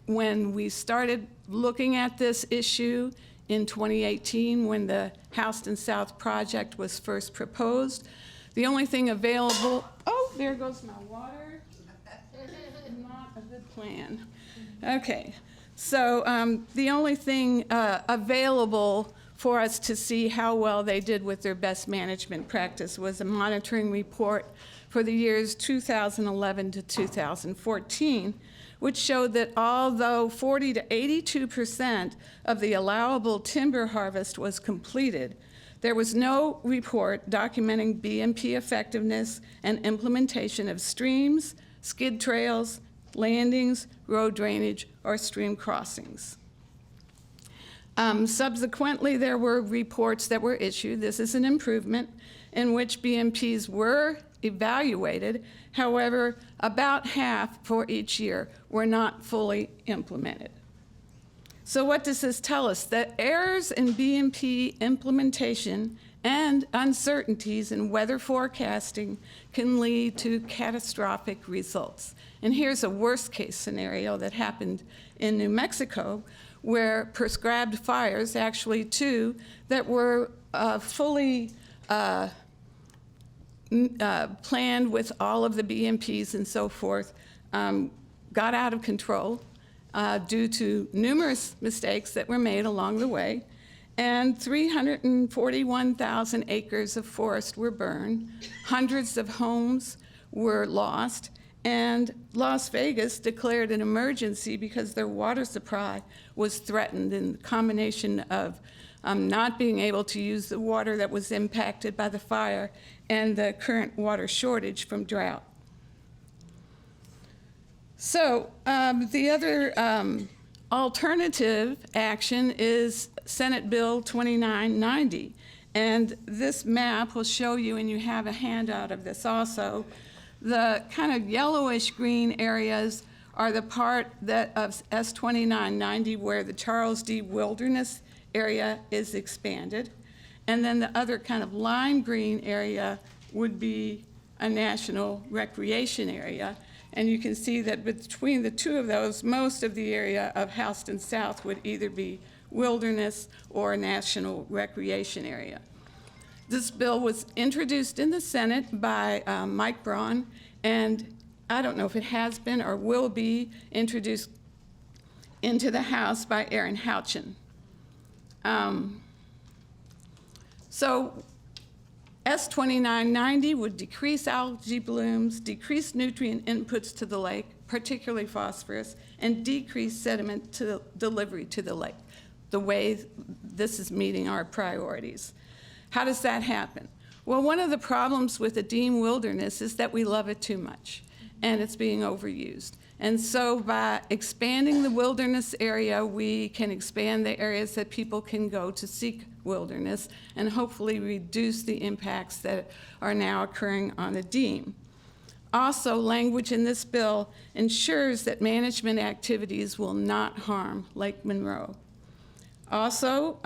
When we started looking at this issue in 2018, when the Houston South project was first proposed, the only thing available, oh, there goes my water. Not a good plan. Okay, so the only thing available for us to see how well they did with their best management practice was a monitoring report for the years 2011 to 2014, which showed that although 40 to 82% of the allowable timber harvest was completed, there was no report documenting BMP effectiveness and implementation of streams, skid trails, landings, road drainage, or stream crossings. Subsequently, there were reports that were issued, this is an improvement, in which BMPs were evaluated. However, about half for each year were not fully implemented. So what does this tell us? That errors in BMP implementation and uncertainties in weather forecasting can lead to catastrophic results. And here's a worst-case scenario that happened in New Mexico, where prescribed fires, actually two, that were fully planned with all of the BMPs and so forth, got out of control due to numerous mistakes that were made along the way, and 341,000 acres of forest were burned, hundreds of homes were lost, and Las Vegas declared an emergency because their water supply was threatened in the combination of not being able to use the water that was impacted by the fire and the current water shortage from drought. So the other alternative action is Senate Bill 2990. And this map will show you, and you have a handout of this also, the kind of yellowish green areas are the part that of S2990 where the Charles D. Wilderness area is expanded. And then the other kind of lime green area would be a national recreation area. And you can see that between the two of those, most of the area of Houston South would either be wilderness or a national recreation area. This bill was introduced in the Senate by Mike Braun, and I don't know if it has been or will be introduced into the House by Aaron Houchin. So S2990 would decrease algae blooms, decrease nutrient inputs to the lake, particularly phosphorus, and decrease sediment to delivery to the lake, the way this is meeting our priorities. How does that happen? Well, one of the problems with the Dean Wilderness is that we love it too much, and it's being overused. And so by expanding the wilderness area, we can expand the areas that people can go to seek wilderness and hopefully reduce the impacts that are now occurring on the Deem. Also, language in this bill ensures that management activities will not harm Lake Monroe. Also,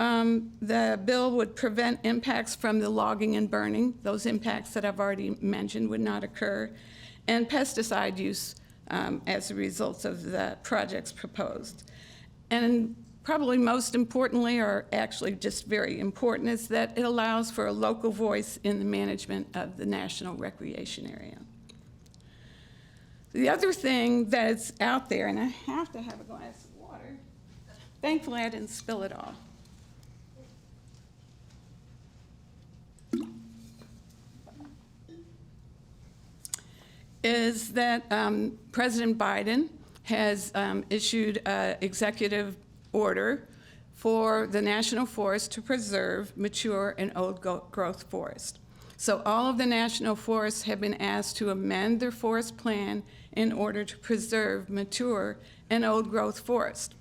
the bill would prevent impacts from the logging and burning. Those impacts that I've already mentioned would not occur, and pesticide use as a result of the projects proposed. And probably most importantly, or actually just very important, is that it allows for a local voice in the management of the national recreation area. The other thing that's out there, and I have to have a glass of water. Thankfully, I didn't spill it all. Is that President Biden has issued an executive order for the National Forest to preserve mature and old growth forest. So all of the national forests have been asked to amend their forest plan in order to preserve mature and old growth forest.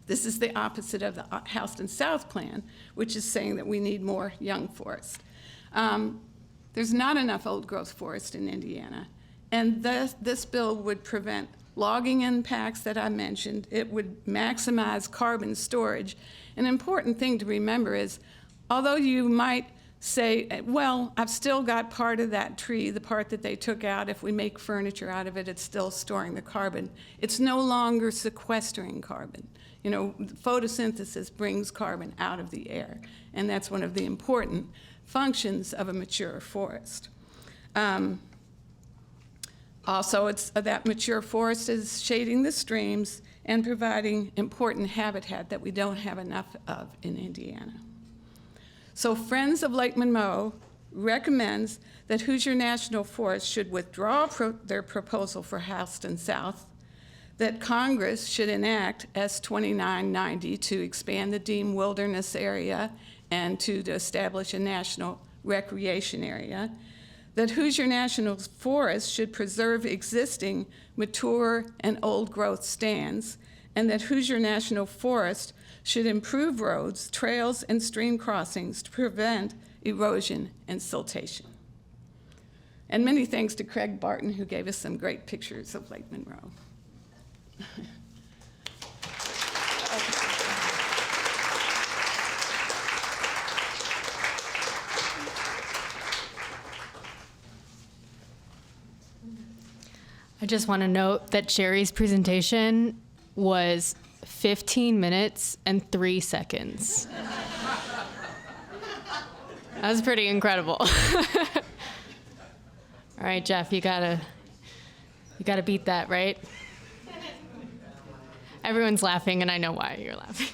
This is the opposite of the Houston South plan, which is saying that we need more young forest. There's not enough old growth forest in Indiana, and this bill would prevent logging impacts that I mentioned. It would maximize carbon storage. An important thing to remember is, although you might say, well, I've still got part of that tree, the part that they took out, if we make furniture out of it, it's still storing the carbon. It's no longer sequestering carbon. You know, photosynthesis brings carbon out of the air, and that's one of the important functions of a mature forest. Also, that mature forest is shading the streams and providing important habitat that we don't have enough of in Indiana. So Friends of Lake Monroe recommends that Hoosier National Forest should withdraw their proposal for Houston South, that Congress should enact S 2990 to expand the Deem Wilderness area and to establish a national recreation area, that Hoosier National Forest should preserve existing mature and old growth stands, and that Hoosier National Forest should improve roads, trails, and stream crossings to prevent erosion and siltation. And many thanks to Craig Barton, who gave us some great pictures of Lake Monroe. I just want to note that Sherry's presentation was 15 minutes and 3 seconds. That was pretty incredible. All right, Jeff, you gotta beat that, right? Everyone's laughing, and I know why you're laughing.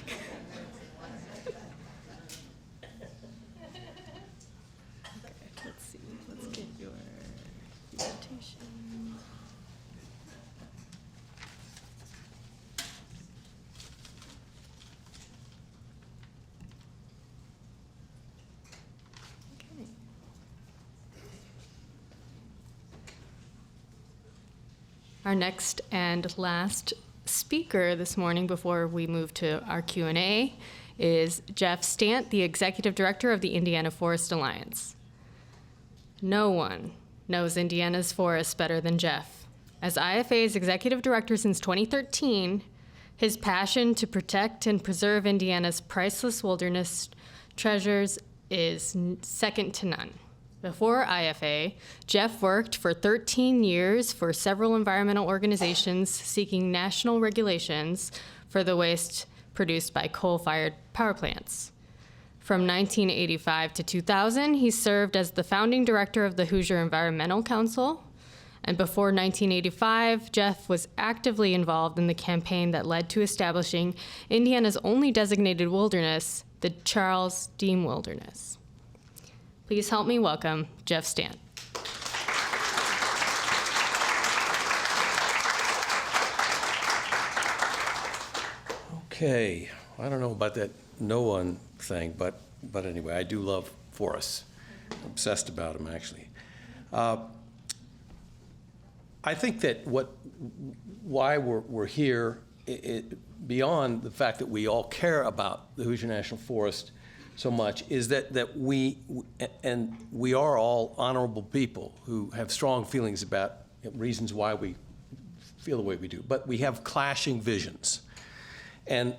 Let's see. Let's get your presentation. Okay. Our next and last speaker this morning before we move to our Q&A is Jeff Stant, the Executive Director of the Indiana Forest Alliance. No one knows Indiana's forests better than Jeff. As IFA's Executive Director since 2013, his passion to protect and preserve Indiana's priceless wilderness treasures is second to none. Before IFA, Jeff worked for 13 years for several environmental organizations seeking national regulations for the waste produced by coal-fired power plants. From 1985 to 2000, he served as the founding director of the Hoosier Environmental Council. And before 1985, Jeff was actively involved in the campaign that led to establishing Indiana's only designated wilderness, the Charles Deem Wilderness. Please help me welcome Jeff Stant. Okay, I don't know about that no one thing, but anyway, I do love forests. I'm obsessed about them, actually. I think that why we're here, beyond the fact that we all care about the Hoosier National Forest so much, is that we are all honorable people who have strong feelings about reasons why we feel the way we do, but we have clashing visions. And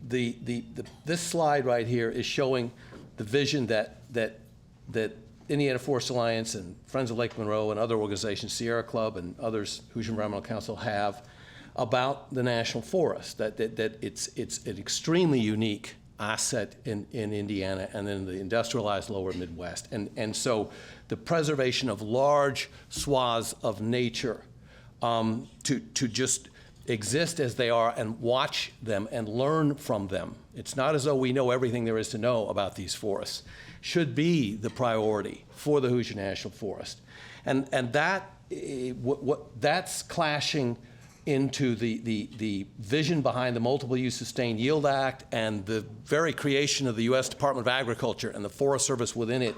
this slide right here is showing the vision that Indiana Forest Alliance and Friends of Lake Monroe and other organizations, Sierra Club and others, Hoosier Environmental Council, have about the National Forest, that it's an extremely unique asset in Indiana and in the industrialized lower Midwest. And so the preservation of large swaths of nature to just exist as they are and watch them and learn from them. It's not as though we know everything there is to know about these forests. Should be the priority for the Hoosier National Forest. And that that's clashing into the vision behind the Multiple Use Sustained Yield Act and the very creation of the U.S. Department of Agriculture and the Forest Service within it,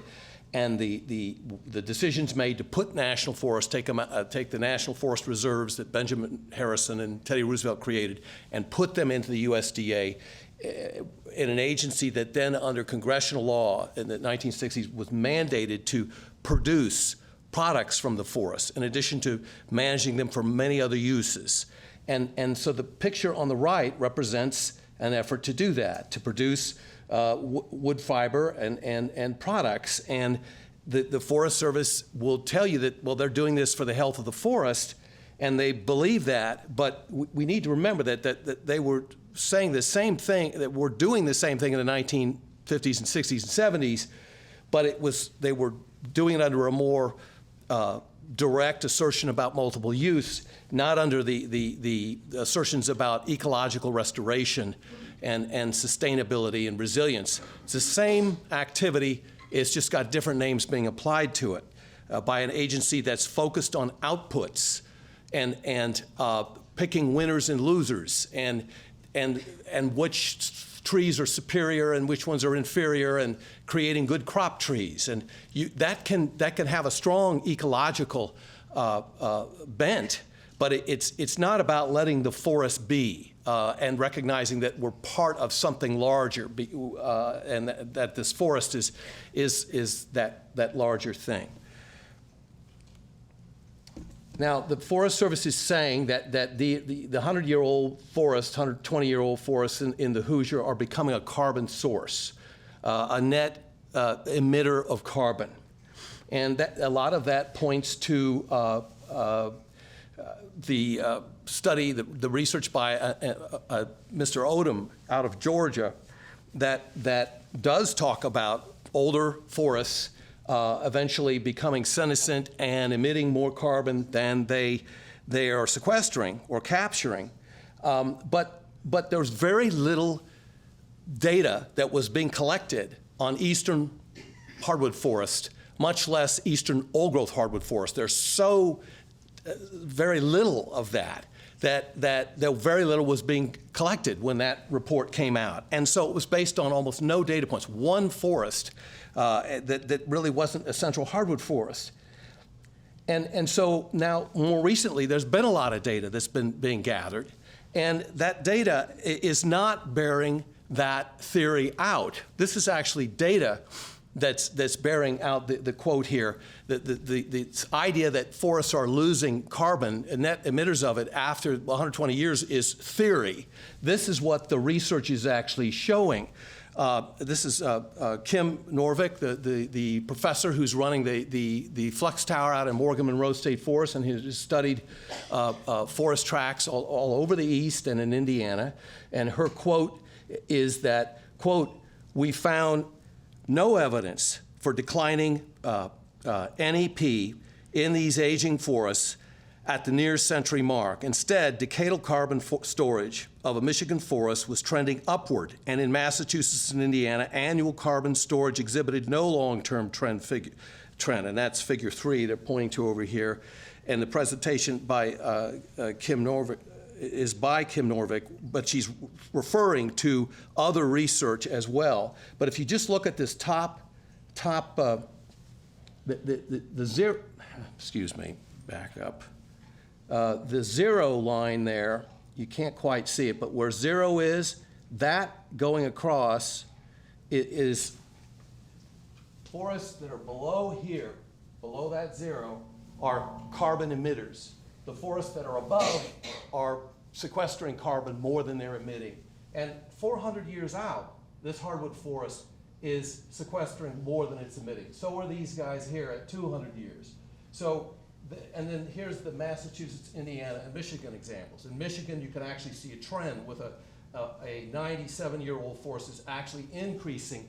and the decisions made to put national forests, take the national forest reserves that Benjamin Harrison and Teddy Roosevelt created, and put them into the USDA in an agency that then, under congressional law in the 1960s, was mandated to produce products from the forest, in addition to managing them for many other uses. And so the picture on the right represents an effort to do that, to produce wood fiber and products. And the Forest Service will tell you that, well, they're doing this for the health of the forest, and they believe that, but we need to remember that they were saying the same thing, that we're doing the same thing in the 1950s and 60s and 70s, but they were doing it under a more direct assertion about multiple use, not under the assertions about ecological restoration and sustainability and resilience. It's the same activity, it's just got different names being applied to it by an agency that's focused on outputs and picking winners and losers and which trees are superior and which ones are inferior, and creating good crop trees. And that can have a strong ecological bent, but it's not about letting the forest be and recognizing that we're part of something larger, and that this forest is that larger thing. Now, the Forest Service is saying that the 100-year-old forest, 120-year-old forests in the Hoosier are becoming a carbon source, a net emitter of carbon. And a lot of that points to the study, the research by Mr. Odom out of Georgia that does talk about older forests eventually becoming senescent and emitting more carbon than they are sequestering or capturing. But there's very little data that was being collected on eastern hardwood forest, much less eastern old-growth hardwood forest. There's so very little of that very little was being collected when that report came out. And so it was based on almost no data points. One forest that really wasn't a central hardwood forest. And so now, more recently, there's been a lot of data that's been being gathered, and that data is not bearing that theory out. This is actually data that's bearing out the quote here, the idea that forests are losing carbon and net emitters of it after 120 years is theory. This is what the research is actually showing. This is Kim Norvik, the professor who's running the Flex Tower out in Morgan Monroe State Forest, and he's studied forest tracts all over the East and in Indiana. And her quote is that, quote, "We found no evidence for declining NEP in these aging forests at the near century mark. Instead, decadal carbon storage of a Michigan forest was trending upward, and in Massachusetts and Indiana, annual carbon storage exhibited no long-term trend, and that's figure 3 they're pointing to over here. And the presentation by Kim Norvik is by Kim Norvik, but she's referring to other research as well. But if you just look at this the zero, excuse me, back up. The 0 line there, you can't quite see it, but where 0 is, that going across is forests that are below here, below that 0, are carbon emitters. The forests that are above are sequestering carbon more than they're emitting. And 400 years out, this hardwood forest is sequestering more than it's emitting. So are these guys here at 200 years. So, and then here's the Massachusetts, Indiana, and Michigan examples. In Michigan, you can actually see a trend with a 97-year-old forest is actually increasing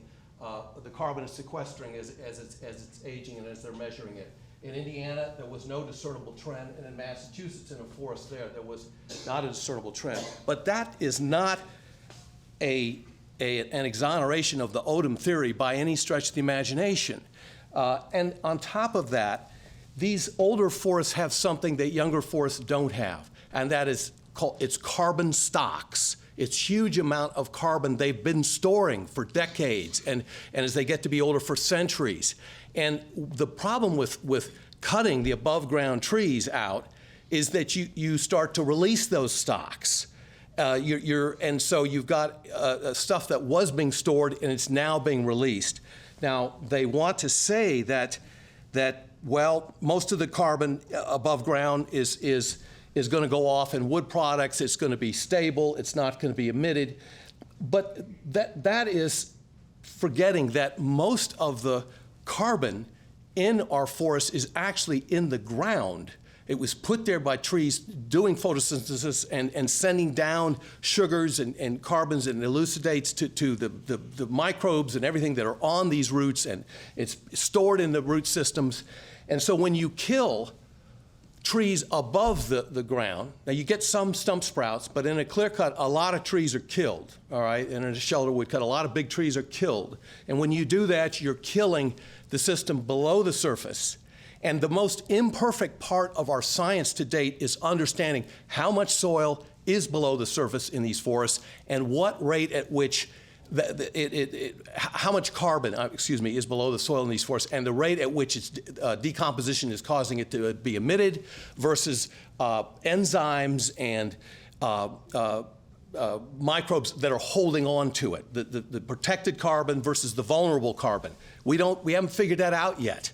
the carbon it's sequestering as it's aging and as they're measuring it. In Indiana, there was no discernible trend, and in Massachusetts, in a forest there was not a discernible trend. But that is not an exoneration of the Odom theory by any stretch of the imagination. And on top of that, these older forests have something that younger forests don't have, and that is it's carbon stocks. It's huge amount of carbon they've been storing for decades, and as they get to be older, for centuries. And the problem with cutting the above-ground trees out is that you start to release those stocks. And so you've got stuff that was being stored and it's now being released. Now, they want to say that well, most of the carbon above ground is going to go off in wood products. It's going to be stable. It's not going to be emitted. But that is forgetting that most of the carbon in our forests is actually in the ground. It was put there by trees doing photosynthesis and sending down sugars and carbons and elucidates to the microbes and everything that are on these roots, and it's stored in the root systems. And so when you kill trees above the ground, now you get some stump sprouts, but in a clear cut, a lot of trees are killed, all right? And in a shelter wood cut, a lot of big trees are killed. And when you do that, you're killing the system below the surface. And the most imperfect part of our science to date is understanding how much soil is below the surface in these forests and what rate at which how much carbon, is below the soil in these forests, and the rate at which its decomposition is causing it to be emitted versus enzymes and microbes that are holding on to it, the protected carbon versus the vulnerable carbon. We haven't figured that out yet.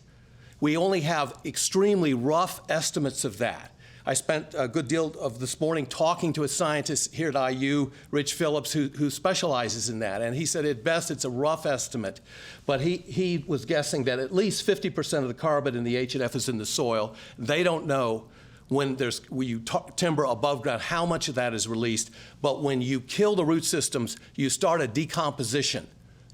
We only have extremely rough estimates of that. I spent a good deal of this morning talking to a scientist here at IU, Rich Phillips, who specializes in that. And he said at best it's a rough estimate. But he was guessing that at least 50% of the carbon in the H&F is in the soil. They don't know when you timber above ground how much of that is released. But when you kill the root systems, you start a decomposition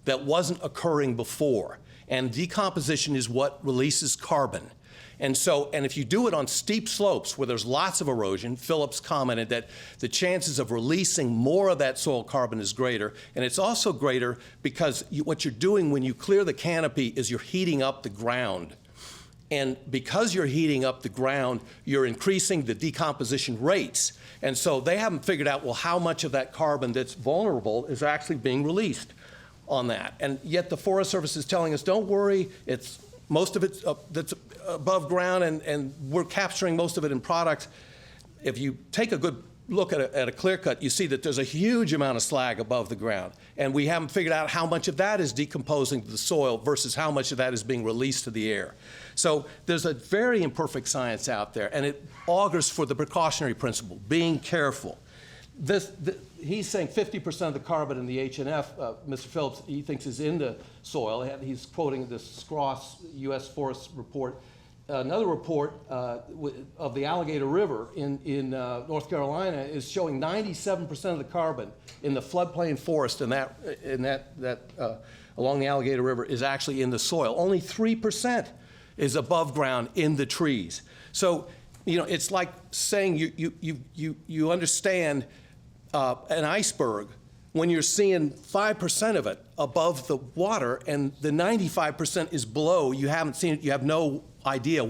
that wasn't occurring before. And decomposition is what releases carbon. And if you do it on steep slopes where there's lots of erosion, Phillips commented that the chances of releasing more of that soil carbon is greater. And it's also greater because what you're doing when you clear the canopy is you're heating up the ground. And because you're heating up the ground, you're increasing the decomposition rates. And so they haven't figured out, well, how much of that carbon that's vulnerable is actually being released on that. And yet the Forest Service is telling us, don't worry, most of it's that's above ground, and we're capturing most of it in products. If you take a good look at a clear cut, you see that there's a huge amount of slag above the ground, and we haven't figured out how much of that is decomposing to the soil versus how much of that is being released to the air. So there's a very imperfect science out there, and it augurs for the precautionary principle, being careful. He's saying 50% of the carbon in the H&F, Mr. Phillips, he thinks is in the soil. He's quoting the Scross U.S. Forest report. Another report of the Alligator River in North Carolina is showing 97% of the carbon in the floodplain forest along the Alligator River is actually in the soil. Only 3% is above ground in the trees. So, it's like saying you understand an iceberg when you're seeing 5% of it above the water and the 95% is below. You haven't seen it. You have no idea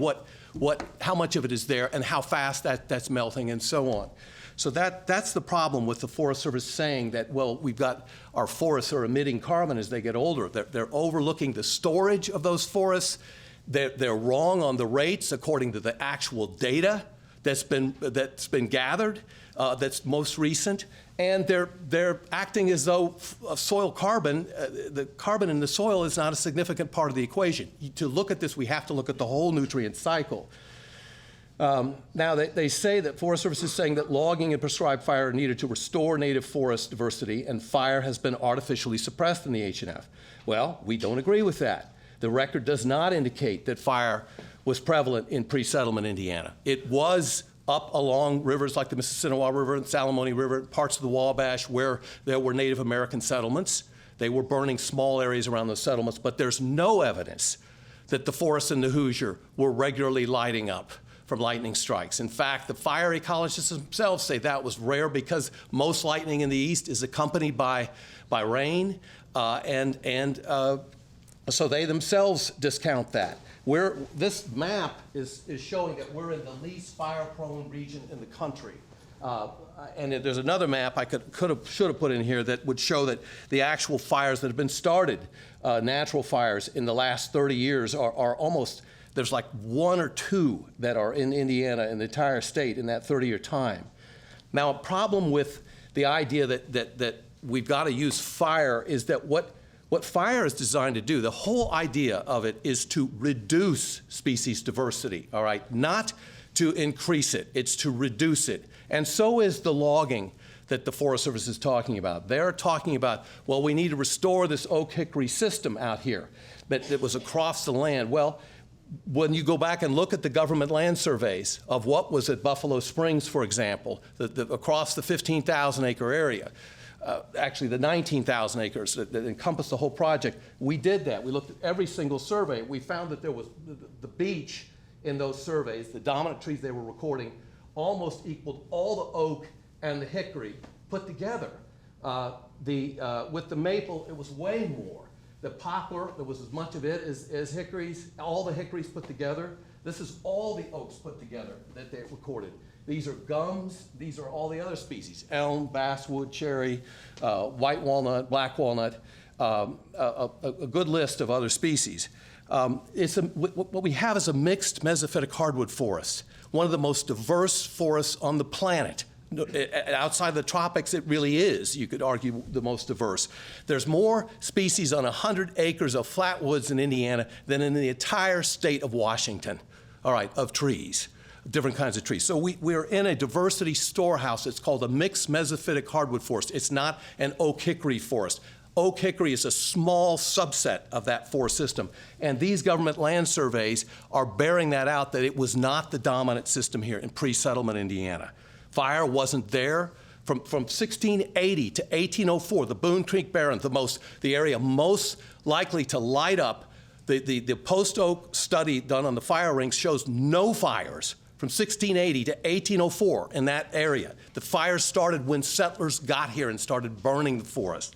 how much of it is there and how fast that's melting and so on. So that's the problem with the Forest Service saying that, well, we've got our forests are emitting carbon as they get older. They're overlooking the storage of those forests. They're wrong on the rates according to the actual data. that's been gathered, that's most recent, and they're acting as though soil carbon, the carbon in the soil is not a significant part of the equation. To look at this, we have to look at the whole nutrient cycle. Now, they say that Forest Service is saying that logging and prescribed fire are needed to restore native forest diversity, and fire has been artificially suppressed in the HNF. Well, we don't agree with that. The record does not indicate that fire was prevalent in pre-settlement Indiana. It was up along rivers like the Mississinawa River and Salamone River, parts of the Wabash where there were Native American settlements. They were burning small areas around those settlements, but there's no evidence that the forests in the Hoosier were regularly lighting up from lightning strikes. In fact, the fire ecologists themselves say that was rare because most lightning in the east is accompanied by rain, so they themselves discount that. This map is showing that we're in the least fire-prone region in the country. And there's another map I should have put in here that would show that the actual fires that have been started, natural fires in the last 30 years are almost, there's like 1 or 2 that are in Indiana in the entire state in that 30-year time. Now, a problem with the idea that we've got to use fire is that what fire is designed to do, the whole idea of it is to reduce species diversity, all right? Not to increase it, it's to reduce it. And so is the logging that the Forest Service is talking about. They're talking about, well, we need to restore this oak hickory system out here that was across the land. Well, when you go back and look at the government land surveys of what was at Buffalo Springs, for example, across the 15,000-acre area, actually the 19,000 acres that encompass the whole project, we did that. We looked at every single survey. We found that there was the beech in those surveys, the dominant trees they were recording, almost equaled all the oak and the hickory put together. With the maple, it was way more. The poplar, there was as much of it as hickories, all the hickories put together. This is all the oaks put together that they recorded. These are gums. These are all the other species: elm, basswood, cherry, white walnut, black walnut, a good list of other species. What we have is a mixed mesophytic hardwood forest, one of the most diverse forests on the planet. Outside the tropics, it really is, you could argue, the most diverse. There's more species on 100 acres of flatwoods in Indiana than in the entire state of Washington, all right, of trees. Different kinds of trees. So we're in a diversity storehouse. It's called a mixed mesophytic hardwood forest. It's not an oak hickory forest. Oak hickory is a small subset of that forest system. And these government land surveys are bearing that out, that it was not the dominant system here in pre-settlement Indiana. Fire wasn't there. From 1680 to 1804, the Boone Creek Barren, the area most likely to light up, the post-oak study done on the fire rings shows no fires from 1680 to 1804 in that area. The fires started when settlers got here and started burning the forest.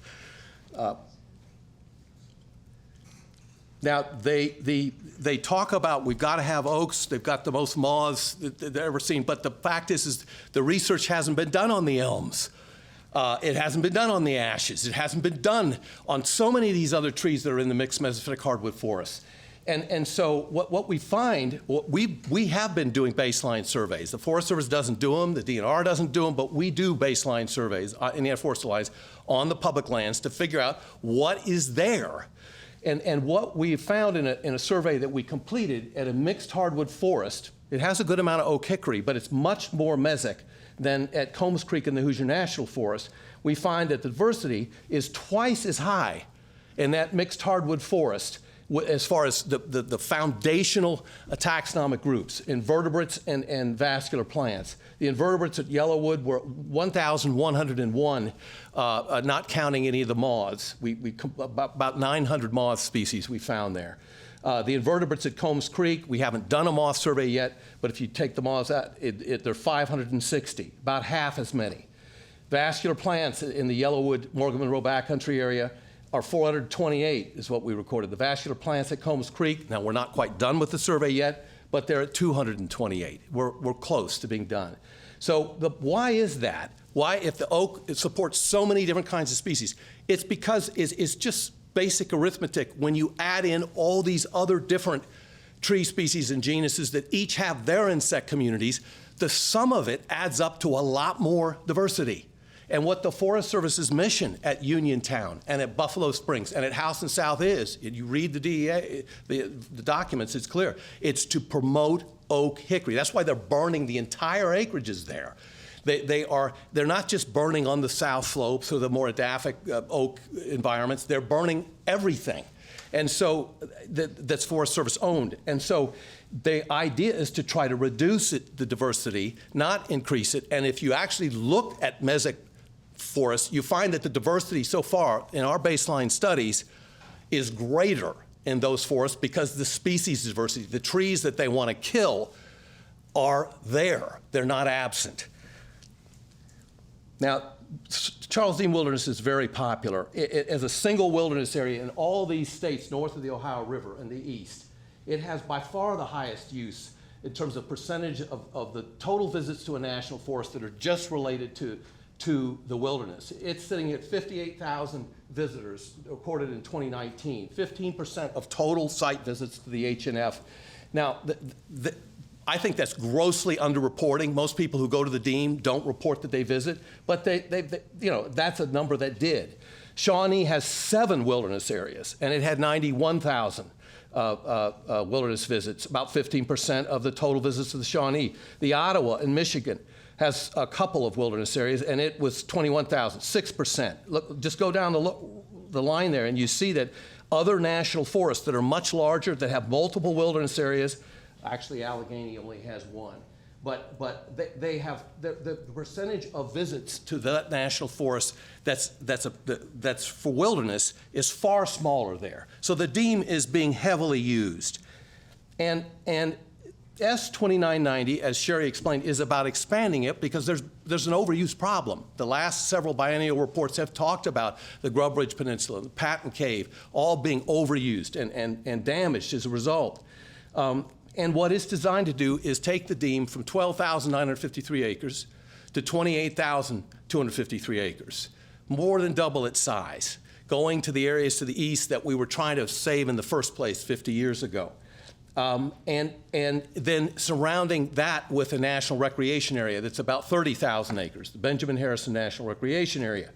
Now, they talk about we've got to have oaks, they've got the most moths they've ever seen, but the fact is the research hasn't been done on the elms. It hasn't been done on the ashes. It hasn't been done on so many of these other trees that are in the mixed mesophytic hardwood forests. And so what we find, we have been doing baseline surveys. The Forest Service doesn't do them, the DNR doesn't do them, but we do baseline surveys, Indiana Forest Alliance, on the public lands to figure out what is there. And what we found in a survey that we completed at a mixed hardwood forest, it has a good amount of oak hickory, but it's much more mesic than at Combs Creek in the Hoosier National Forest. We find that the diversity is twice as high in that mixed hardwood forest as far as the foundational taxonomic groups, invertebrates and vascular plants. The invertebrates at Yellowwood were 1,101, not counting any of the moths. About 900 moth species we found there. The invertebrates at Combs Creek, we haven't done a moth survey yet, but if you take the moths out, they're 560, about half as many. Vascular plants in the Yellowwood, Morgan Monroe backcountry area are 428 is what we recorded. The vascular plants at Combs Creek, now we're not quite done with the survey yet, but they're at 228. We're close to being done. So why is that? Why, if the oak supports so many different kinds of species? It's because it's just basic arithmetic when you add in all these other different tree species and genuses that each have their insect communities. the sum of it adds up to a lot more diversity. And what the Forest Service's mission at Uniontown and at Buffalo Springs and at House and South is, and you read the DEA, the documents, it's clear. It's to promote oak hickory. That's why they're burning the entire acreages there. They're not just burning on the south slopes or the more edaphic oak environments. They're burning everything. And so that's Forest Service owned. And so the idea is to try to reduce the diversity, not increase it. And if you actually look at mesic forests, you find that the diversity so far in our baseline studies is greater in those forests because the species diversity, the trees that they want to kill are there. They're not absent. Now, Charles Dean Wilderness is very popular. As a single wilderness area in all these states north of the Ohio River in the east, it has by far the highest use in terms of percentage of the total visits to a national forest that are just related to the wilderness. It's sitting at 58,000 visitors recorded in 2019, 15% of total site visits to the HNF. Now, I think that's grossly underreporting. Most people who go to the Dean don't report that they visit, but that's a number that did. Shawnee has 7 wilderness areas, and it had 91,000 wilderness visits, about 15% of the total visits to the Shawnee. The Ottawa in Michigan has a couple of wilderness areas, and it was 21,000, 6%. Look, just go down the line there, and you see that other national forests that are much larger, that have multiple wilderness areas, actually Allegheny only has 1, but they have the percentage of visits to that national forest that's for wilderness is far smaller there. So the Dean is being heavily used, and S2990, as Sherry explained, is about expanding it because there's an overuse problem. The last several biennial reports have talked about the Grub Ridge Peninsula, the Patton Cave, all being overused and damaged as a result. And what it's designed to do is take the Dean from 12,953 acres to 28,253 acres, more than double its size, going to the areas to the east that we were trying to save in the first place 50 years ago. And then surrounding that with a national recreation area that's about 30,000 acres, the Benjamin Harrison National Recreation Area.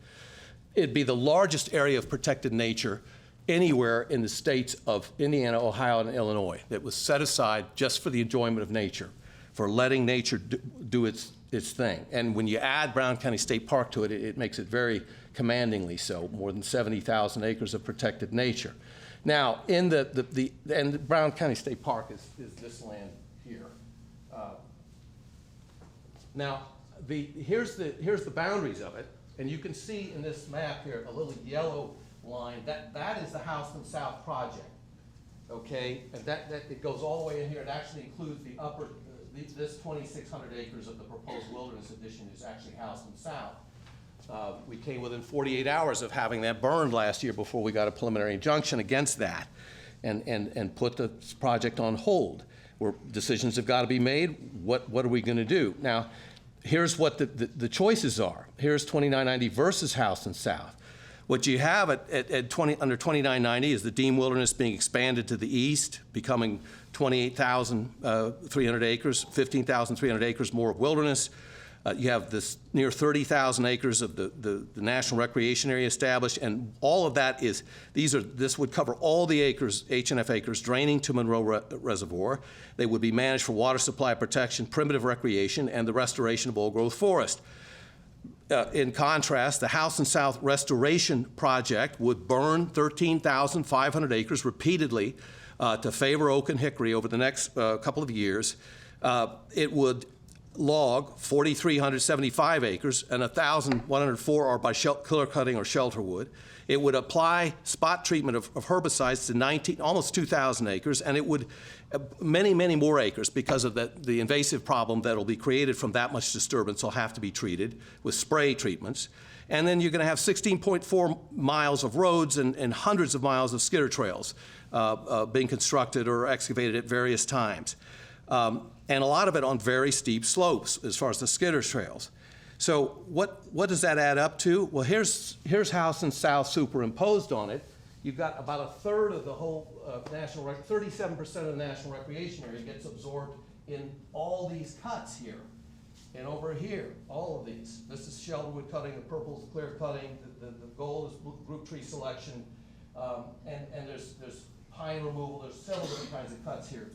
It'd be the largest area of protected nature anywhere in the states of Indiana, Ohio, and Illinois that was set aside just for the enjoyment of nature, for letting nature do its thing. And when you add Brown County State Park to it, it makes it very commandingly so, more than 70,000 acres of protected nature. Now, in and Brown County State Park is this land here. Now, here's the boundaries of it, and you can see in this map here a little yellow line. That is the House and South project, okay? And that it goes all the way in here. It actually includes the upper, this 2,600 acres of the proposed wilderness addition is actually House and South. We came within 48 hours of having that burned last year before we got a preliminary injunction against that and put the project on hold, where decisions have got to be made. What are we going to do? Now, here's what the choices are. Here's 2990 versus House and South. What you have under 2990 is the Dean Wilderness being expanded to the east, becoming 28,300 acres, 15,300 acres more of wilderness. You have this near 30,000 acres of the National Recreation Area established, and all of that this would cover all the acres, HNF acres, draining to Monroe Reservoir. They would be managed for water supply protection, primitive recreation, and the restoration of old-growth forest. In contrast, the House and South Restoration Project would burn 13,500 acres repeatedly to favor oak and hickory over the next couple of years. It would log 4,375 acres, and 1,104 are by clear cutting or shelter wood. It would apply spot treatment of herbicides to almost 2,000 acres, and it would many, many more acres because of the invasive problem that will be created from that much disturbance will have to be treated with spray treatments. And then you're going to have 16.4 miles of roads and hundreds of miles of skidder trails being constructed or excavated at various times. And a lot of it on very steep slopes as far as the skidder trails. So what does that add up to? Well, here's House and South superimposed on it. You've got about a third of the whole 37% of the National Recreation Area gets absorbed in all these cuts here. And over here, all of these. This is shelterwood cutting, the purple is clear cutting, the gold is group tree selection, and there's pine removal. There's several different kinds of cuts here.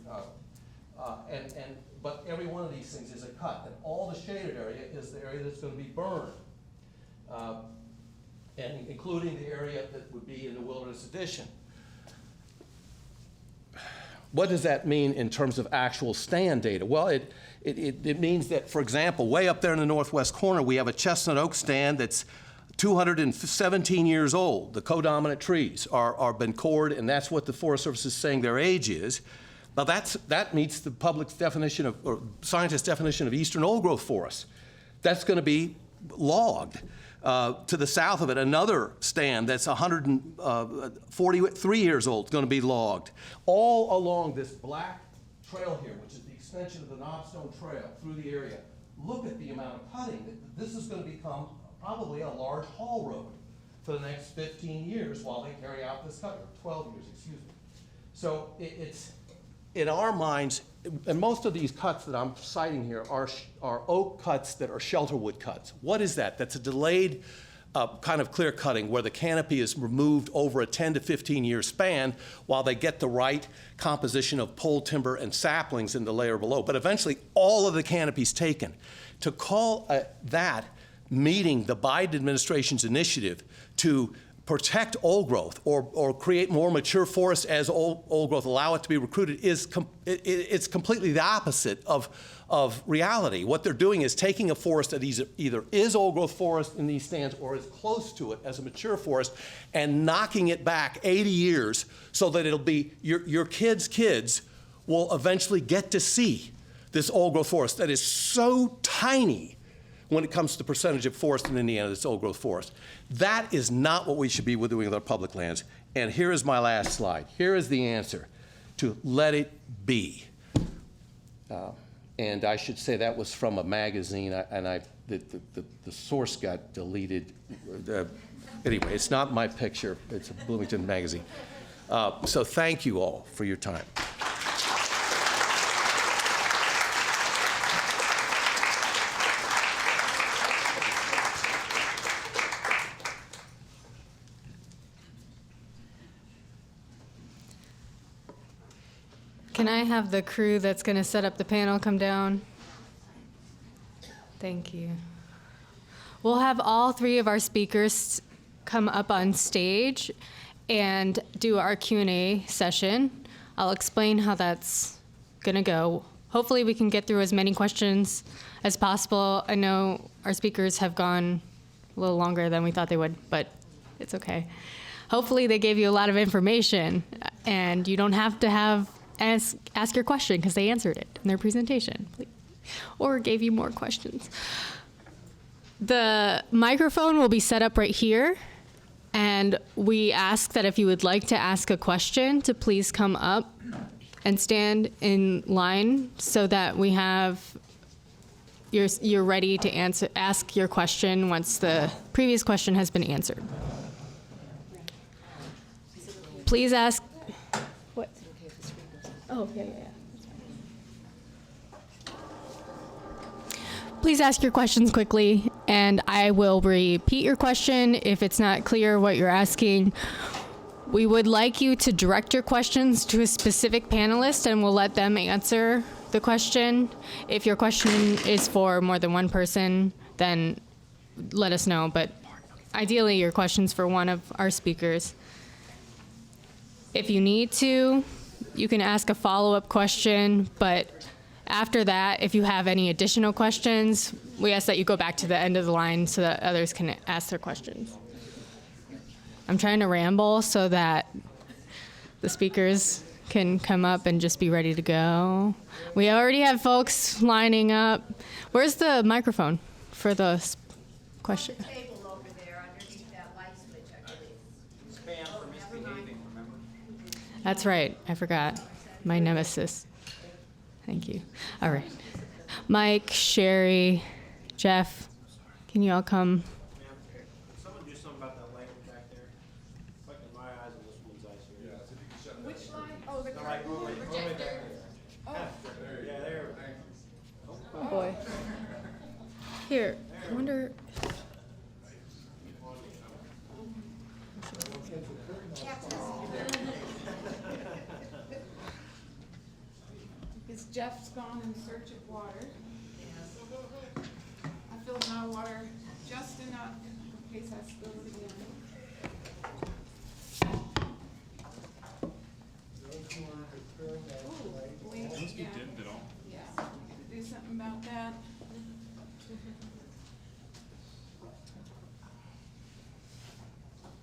But every one of these things is a cut, and all the shaded area is the area that's going to be burned, and including the area that would be in the wilderness addition. What does that mean in terms of actual stand data? Well, it means that, for example, way up there in the northwest corner, we have a chestnut oak stand that's 217 years old. The codominant trees are been cored, and that's what the Forest Service is saying their age is. Now that meets the public's definition of, or scientists' definition of eastern old growth forest. That's going to be logged. To the south of it, another stand that's 143 years old is going to be logged. All along this black trail here, which is the extension of the Knobstone Trail through the area. Look at the amount of cutting. This is going to become probably a large haul road for the next 15 years while they carry out this cut, or 12 years, excuse me. So it's, in our minds, and most of these cuts that I'm citing here are oak cuts that are shelterwood cuts. What is that? That's a delayed kind of clear cutting where the canopy is removed over a 10 to 15 year span while they get the right composition of pole timber and saplings in the layer below. But eventually all of the canopy's taken. To call that meeting the Biden administration's initiative to protect old growth or create more mature forests as old growth, allow it to be recruited, it's completely the opposite of reality. What they're doing is taking a forest that either is old growth forest in these stands or is close to it as a mature forest and knocking it back 80 years so that it'll be, your kids will eventually get to see this old growth forest that is so tiny when it comes to the percentage of forest in Indiana that's old growth forest. That is not what we should be doing with our public lands. And here is my last slide. Here is the answer: to let it be. And I should say that was from a magazine, the source got deleted. Anyway, it's not my picture. It's a Bloomington magazine. So thank you all for your time. Can I have the crew that's going to set up the panel come down? Thank you. We'll have all three of our speakers come up on stage and do our Q&A session. I'll explain how that's going to go. Hopefully we can get through as many questions as possible. I know our speakers have gone a little longer than we thought they would, but it's okay. Hopefully they gave you a lot of information and you don't have to ask your question because they answered it in their presentation, or gave you more questions. The microphone will be set up right here, and we ask that if you would like to ask a question to please come up and stand in line so that we have you're ready to ask your question once the previous question has been answered. Please ask. What? Oh, yeah. Please ask your questions quickly, and I will repeat your question if it's not clear what you're asking. We would like you to direct your questions to a specific panelist, and we'll let them answer the question. If your question is for more than one person, then let us know, but ideally your question's for one of our speakers. If you need to, you can ask a follow-up question, but after that, if you have any additional questions, we ask that you go back to the end of the line so that others can ask their questions. I'm trying to ramble so that the speakers can come up and just be ready to go. We already have folks lining up. Where's the microphone for the question? There's a table over there underneath that light switch, I believe. Spam for misbehaving, remember? That's right. I forgot. My nemesis. Thank you. All right. Mike, Sherry, Jeff, can you all come? Ma'am, can someone do something about that light back there? It's like in my eyes and this one's eyes here. Yeah, so if you can shut Which line? Oh, the the light curtain over back there. projector. Yeah, there. Oh boy. Here, I wonder. Because Jeff's gone in search of water. I filled my water just enough in case I spill it again. Must be dimmed at all. Yeah, we could do something about that.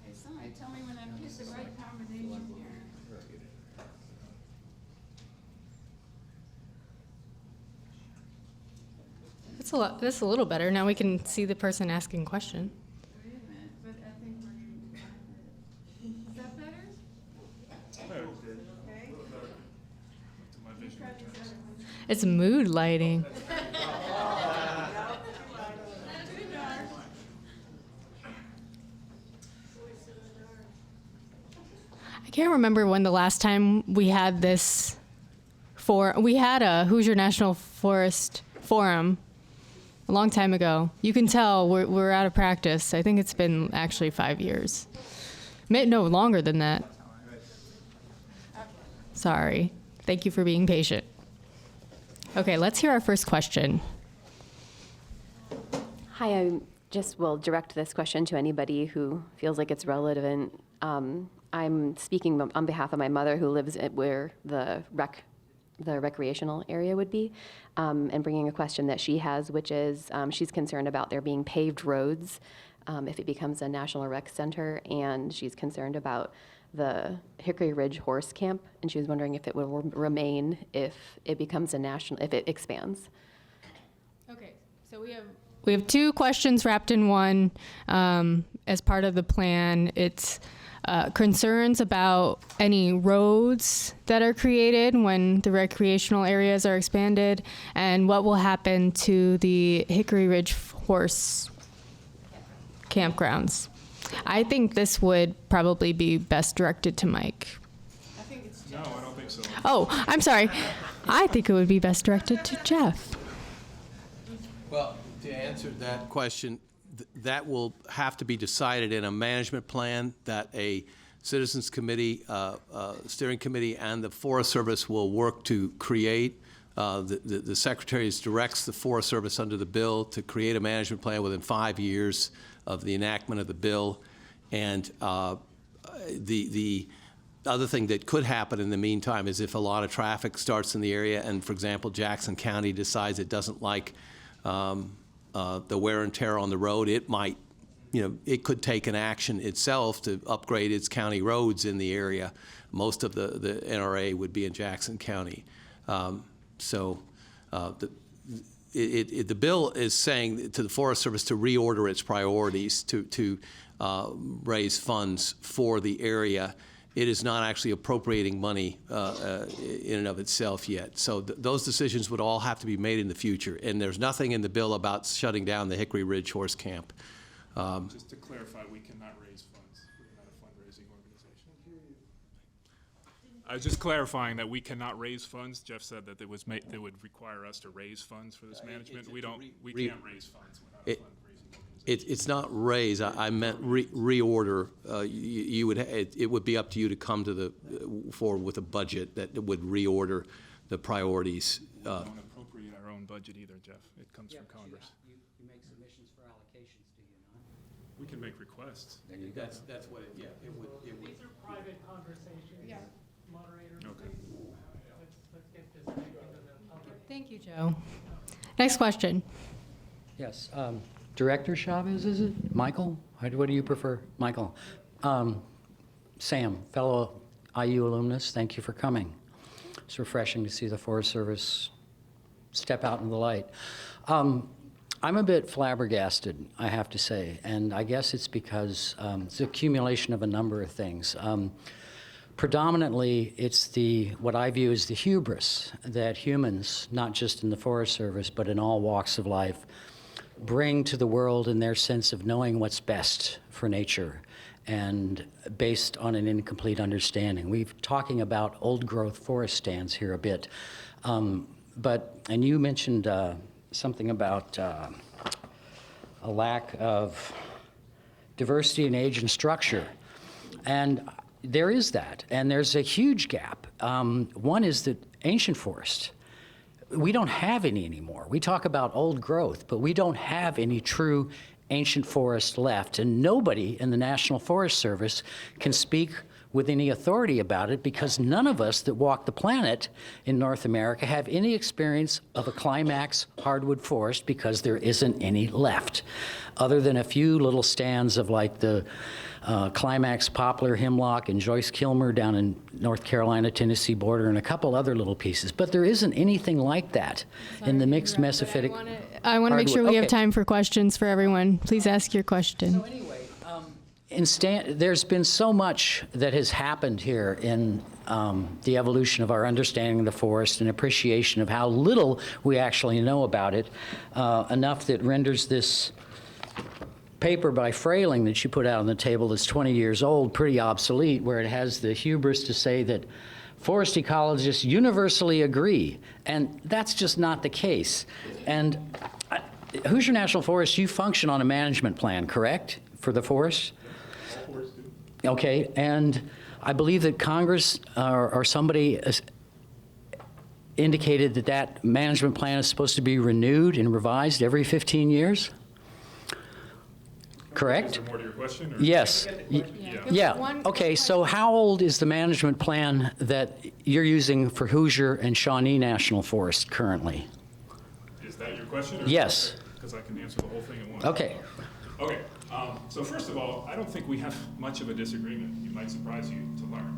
Okay, somebody tell me when I've hit the right combination here. That's a little better. Now we can see the person asking question. Wait a minute, but I think we're going to find it. Is that better? Okay. Try this other one. It's mood lighting. Too dark. I can't remember when the last time we had this we had a Hoosier National Forest forum a long time ago. You can tell we're out of practice. I think it's been actually 5 years. No, longer than that. Sorry. Thank you for being patient. Okay, let's hear our first question. Hi, I just will direct this question to anybody who feels like it's relevant. I'm speaking on behalf of my mother who lives where the recreational area would be, and bringing a question that she has, which is she's concerned about there being paved roads if it becomes a national rec center, and she's concerned about the Hickory Ridge Horse Camp, and she was wondering if it will remain if it becomes if it expands. Okay, so we have two questions wrapped in one as part of the plan. It's concerns about any roads that are created when the recreational areas are expanded, and what will happen to the Hickory Ridge Horse campgrounds. I think this would probably be best directed to Mike. I think it's No, I don't think so. Oh, I'm sorry. I think it would be best directed to Jeff. Well, to answer that question, that will have to be decided in a management plan that a citizens committee, steering committee, and the Forest Service will work to create. The Secretary directs the Forest Service under the bill to create a management plan within 5 years of the enactment of the bill. And the other thing that could happen in the meantime is if a lot of traffic starts in the area and, for example, Jackson County decides it doesn't like the wear and tear on the road, it might, it could take an action itself to upgrade its county roads in the area. Most of the NRA would be in Jackson County. So the bill is saying to the Forest Service to reorder its priorities to raise funds for the area. It is not actually appropriating money in and of itself yet. So those decisions would all have to be made in the future. And there's nothing in the bill about shutting down the Hickory Ridge Horse Camp. Just to clarify, we cannot raise funds. We're not a fundraising organization. I was just clarifying that we cannot raise funds. Jeff said that it would require us to raise funds for this management. We can't raise funds. We're not a fundraising organization. It's not raise. I meant reorder. It would be up to you to come to forward with a budget that would reorder the priorities. We don't appropriate our own budget either, Jeff. It comes from Congress. You make submissions for allocations, do you not? We can make requests. That's what it would. These are private conversations. Yeah. Moderator, Okay. please, let's get this back into the public. Thank you, Joe. Next question. Yes, Director Chavez, is it? Michael? What do you prefer? Michael. Sam, fellow IU alumnus, thank you for coming. It's refreshing to see the Forest Service step out in the light. I'm a bit flabbergasted, I have to say, and I guess it's because it's the accumulation of a number of things. Predominantly, it's what I view as the hubris that humans, not just in the Forest Service, but in all walks of life, bring to the world in their sense of knowing what's best for nature and based on an incomplete understanding. We're talking about old-growth forest stands here a bit, and you mentioned something about a lack of diversity in age and structure. And there is that, and there's a huge gap. One is that ancient forest, we don't have any anymore. We talk about old growth, but we don't have any true ancient forest left, and nobody in the National Forest Service can speak with any authority about it because none of us that walk the planet in North America have any experience of a climax hardwood forest because there isn't any left, other than a few little stands of like the climax poplar, hemlock, and Joyce Kilmer down in North Carolina, Tennessee border, and a couple other little pieces. But there isn't anything like that in the mixed mesophytic. I want to make sure we have Okay. time for questions for everyone. Please ask your question. So anyway, there's been so much that has happened here in the evolution of our understanding of the forest and appreciation of how little we actually know about it, enough that renders this paper by Frailing that you put out on the table that's 20 years old pretty obsolete, where it has the hubris to say that forest ecologists universally agree, and that's just not the case. And Hoosier National Forest, you function on a management plan, correct, for the forest? Okay, and I believe that Congress or somebody indicated that that management plan is supposed to be renewed and revised every 15 years? Correct? Is there more to your question? Or? Yes. Yeah. Okay, so how old is the management plan that you're using for Hoosier and Shawnee National Forest currently? Is that your question? Or Yes. Because I can answer the whole thing at once. Okay. Okay. So first of all, I don't think we have much of a disagreement. It might surprise you to learn.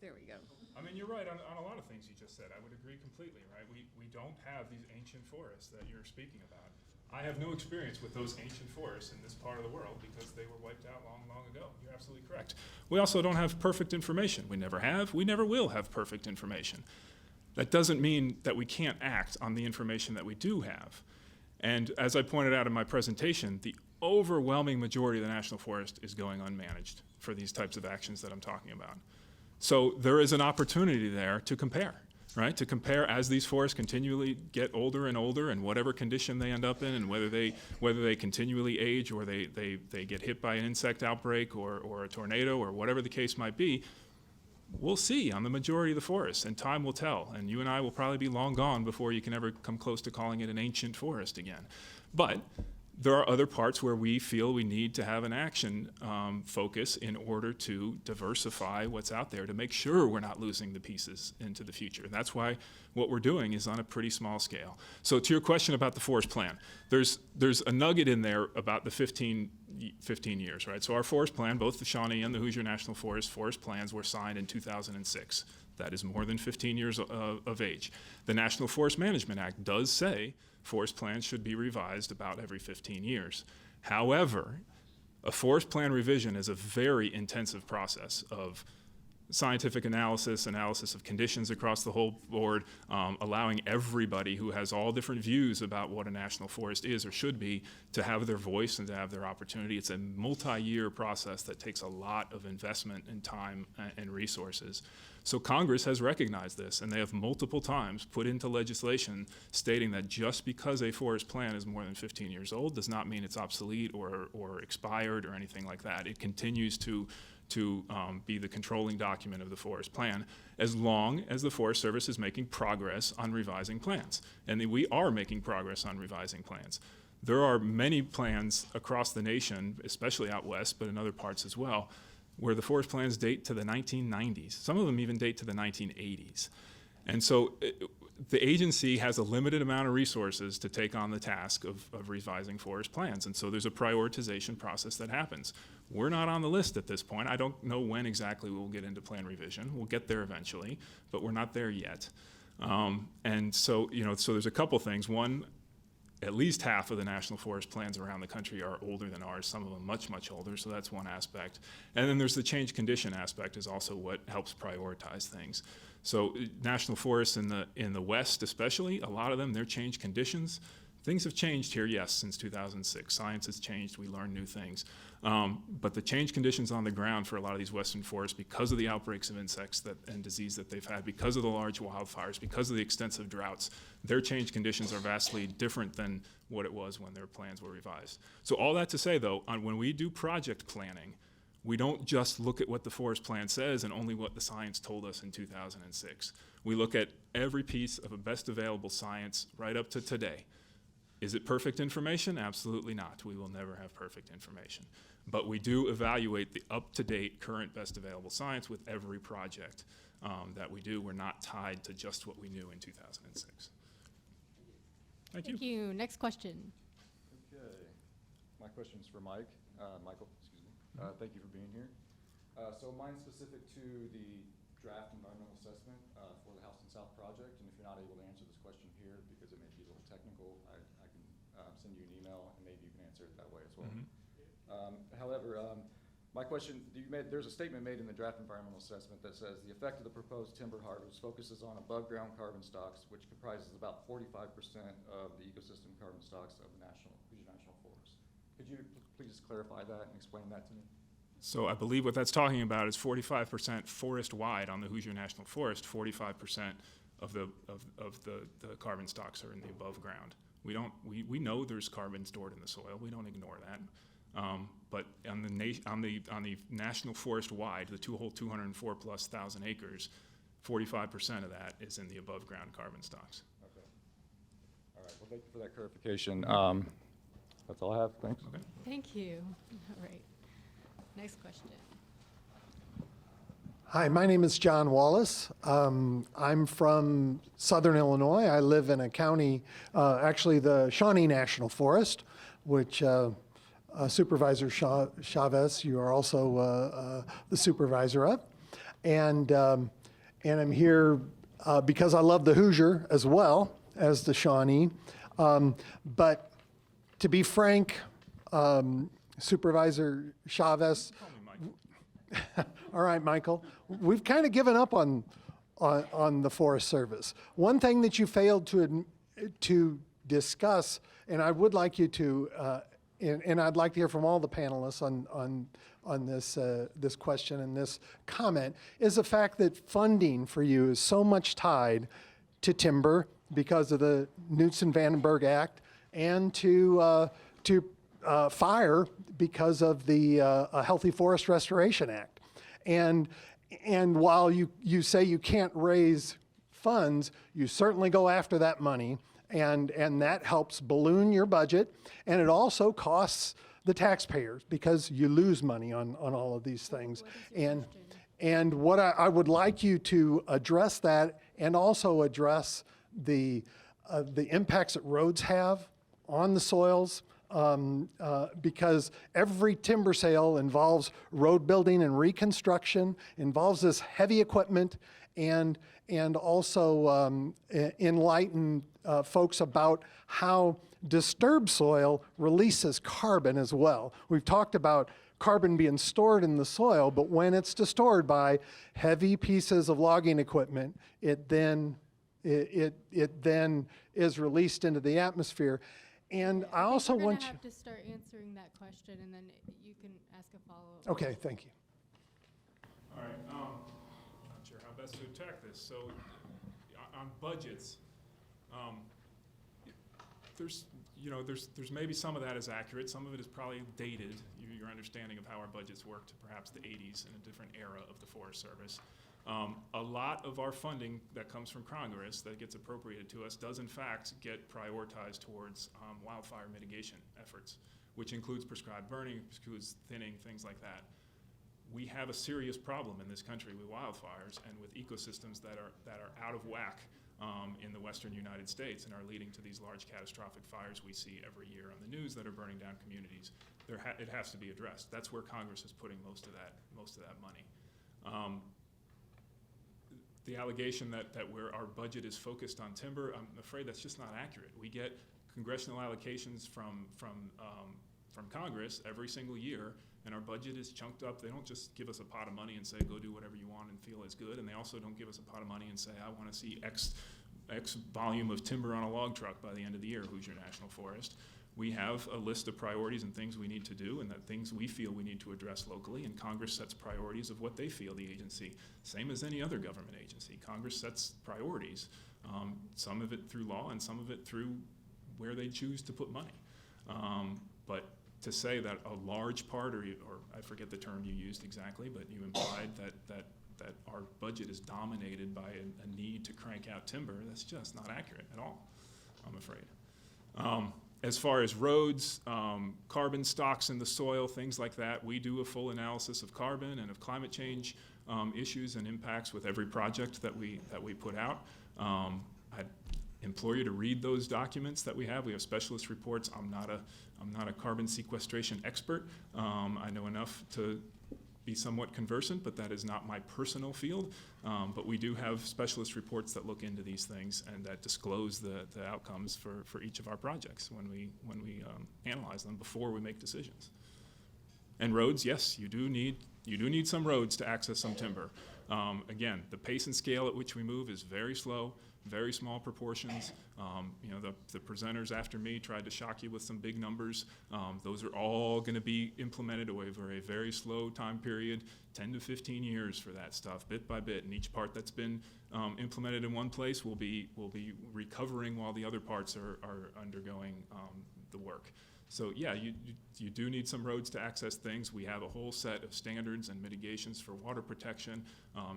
There we go. I mean, you're right on a lot of things you just said. I would agree completely, right? We don't have these ancient forests that you're speaking about. I have no experience with those ancient forests in this part of the world because they were wiped out long, long ago. You're absolutely correct. We also don't have perfect information. We never have. We never will have perfect information. That doesn't mean that we can't act on the information that we do have. And as I pointed out in my presentation, the overwhelming majority of the National Forest is going unmanaged for these types of actions that I'm talking about. So there is an opportunity there to compare, right? To compare as these forests continually get older and older and whatever condition they end up in and whether they continually age or they get hit by an insect outbreak or a tornado or whatever the case might be. We'll see on the majority of the forests, and time will tell. And you and I will probably be long gone before you can ever come close to calling it an ancient forest again. But there are other parts where we feel we need to have an action focus in order to diversify what's out there to make sure we're not losing the pieces into the future. And that's why what we're doing is on a pretty small scale. So to your question about the forest plan, there's a nugget in there about the 15 years, right? So our forest plan, both the Shawnee and the Hoosier National Forest forest plans were signed in 2006. That is more than 15 years of age. The National Forest Management Act does say forest plans should be revised about every 15 years. However, a forest plan revision is a very intensive process of scientific analysis of conditions across the whole board, allowing everybody who has all different views about what a national forest is or should be to have their voice and to have their opportunity. It's a multi-year process that takes a lot of investment and time and resources. So Congress has recognized this, and they have multiple times put into legislation stating that just because a forest plan is more than 15 years old does not mean it's obsolete or expired or anything like that. It continues to be the controlling document of the forest plan as long as the Forest Service is making progress on revising plans. And we are making progress on revising plans. There are many plans across the nation, especially out west, but in other parts as well, where the forest plans date to the 1990s. Some of them even date to the 1980s. And so the agency has a limited amount of resources to take on the task of revising forest plans. And so there's a prioritization process that happens. We're not on the list at this point. I don't know when exactly we'll get into plan revision. We'll get there eventually, but we're not there yet. And so, so there's a couple things. One, at least half of the national forest plans around the country are older than ours, some of them much, much older, so that's one aspect. And then there's the change condition aspect is also what helps prioritize things. So national forests in the West especially, a lot of them, their change conditions Things have changed here, yes, since 2006. Science has changed. We learn new things. But the change conditions on the ground for a lot of these western forests, because of the outbreaks of insects and disease that they've had, because of the large wildfires, because of the extensive droughts, their change conditions are vastly different than what it was when their plans were revised. So all that to say, though, when we do project planning, we don't just look at what the forest plan says and only what the science told us in 2006. We look at every piece of a best available science right up to today. Is it perfect information? Absolutely not. We will never have perfect information. But we do evaluate the up-to-date, current, best available science with every project that we do. We're not tied to just what we knew in 2006. Thank you. Thank you. Next question. Okay. My question is for Mike. Michael, excuse me. Thank you for being here. So mine's specific to the draft environmental assessment for the Houston South project. And if you're not able to answer this question here because it may be a little technical, I can send you an email and maybe you can answer it that way as well. However, my question, there's a statement made in the draft environmental assessment that says the effect of the proposed timber harvest focuses on above ground carbon stocks, which comprises about 45% of the ecosystem carbon stocks of the Hoosier National Forest. Could you please clarify that and explain that to me? So I believe what that's talking about is 45% forest-wide on the Hoosier National Forest. 45% of the carbon stocks are in the above ground. We know there's carbon stored in the soil. We don't ignore that. But on the national forest-wide, the whole 204,000+ acres, 45% of that is in the above ground carbon stocks. Okay. All right. Well, thank you for that clarification. That's all I have. Thanks. Okay. Thank you. All right. Next question. Hi, my name is John Wallace. I'm from Southern Illinois. I live in a county, actually the Shawnee National Forest, which Supervisor Chavez, you are also the supervisor of. And I'm here because I love the Hoosier as well as the Shawnee. But to be frank, Supervisor Chavez, Call me Mike. all right, Michael, we've kind of given up on the Forest Service. One thing that you failed to discuss, and I would like you to, and I'd like to hear from all the panelists on this question and this comment, is the fact that funding for you is so much tied to timber because of the Knudsen-Vandenberg Act and to fire because of the Healthy Forest Restoration Act. And while you say you can't raise funds, you certainly go after that money, and that helps balloon your budget, and it also costs the taxpayers because you lose money on all of these things. And what I would like you to address that, and also address the impacts that roads have on the soils, because every timber sale involves road building and reconstruction, involves this heavy equipment, and also enlighten folks about how disturbed soil releases carbon as well. We've talked about carbon being stored in the soil, but when it's stored by heavy pieces of logging equipment, it then is released into the atmosphere. And I also want you. We're going to have to start answering that question, and then you can ask a follow-up. Okay, thank you. All right. Not sure how best to attack this. So on budgets, there's maybe some of that is accurate. Some of it is probably dated. Your understanding of how our budgets work to perhaps the 80s in a different era of the Forest Service. A lot of our funding that comes from Congress that gets appropriated to us does in fact get prioritized towards wildfire mitigation efforts, which includes prescribed burning, includes thinning, things like that. We have a serious problem in this country with wildfires and with ecosystems that are out of whack in the western United States and are leading to these large catastrophic fires we see every year on the news that are burning down communities. It has to be addressed. That's where Congress is putting most of that money. The allegation that our budget is focused on timber, I'm afraid that's just not accurate. We get congressional allocations from Congress every single year, and our budget is chunked up. They don't just give us a pot of money and say, go do whatever you want and feel as good, and they also don't give us a pot of money and say, I want to see X X volume of timber on a log truck by the end of the year, Hoosier National Forest. We have a list of priorities and things we need to do, and that things we feel we need to address locally, and Congress sets priorities of what they feel the agency, same as any other government agency. Congress sets priorities, some of it through law and some of it through where they choose to put money. But to say that a large part, or I forget the term you used exactly, but you implied that our budget is dominated by a need to crank out timber, that's just not accurate at all, I'm afraid. As far as roads, carbon stocks in the soil, things like that, we do a full analysis of carbon and of climate change issues and impacts with every project that we put out. I'd implore you to read those documents that we have. We have specialist reports. I'm not a carbon sequestration expert. I know enough to be somewhat conversant, but that is not my personal field. But we do have specialist reports that look into these things and that disclose the outcomes for each of our projects when we analyze them before we make decisions. And roads, yes, you do need some roads to access some timber. Again, the pace and scale at which we move is very slow, very small proportions. The presenters after me tried to shock you with some big numbers. Those are all going to be implemented over a very slow time period, 10 to 15 years for that stuff, bit by bit. And each part that's been implemented in one place will be recovering while the other parts are undergoing the work. So yeah, you do need some roads to access things. We have a whole set of standards and mitigations for water protection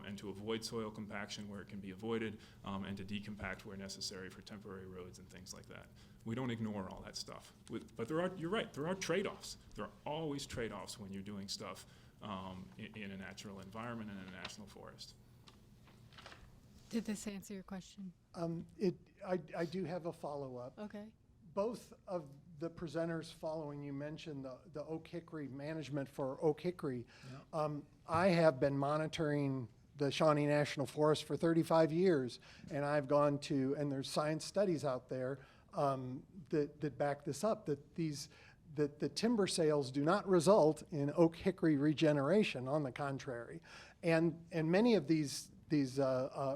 and to avoid soil compaction where it can be avoided and to decompact where necessary for temporary roads and things like that. We don't ignore all that stuff. But you're right, there are trade-offs. There are always trade-offs when you're doing stuff in a natural environment and in a national forest. Did this answer your question? I do have a follow-up. Okay. Both of the presenters following you mentioned the oak hickory management for oak hickory. I have been monitoring the Shawnee National Forest for 35 years, and I've gone to, and there's science studies out there that back this up, that the timber sales do not result in oak hickory regeneration, on the contrary. And many of these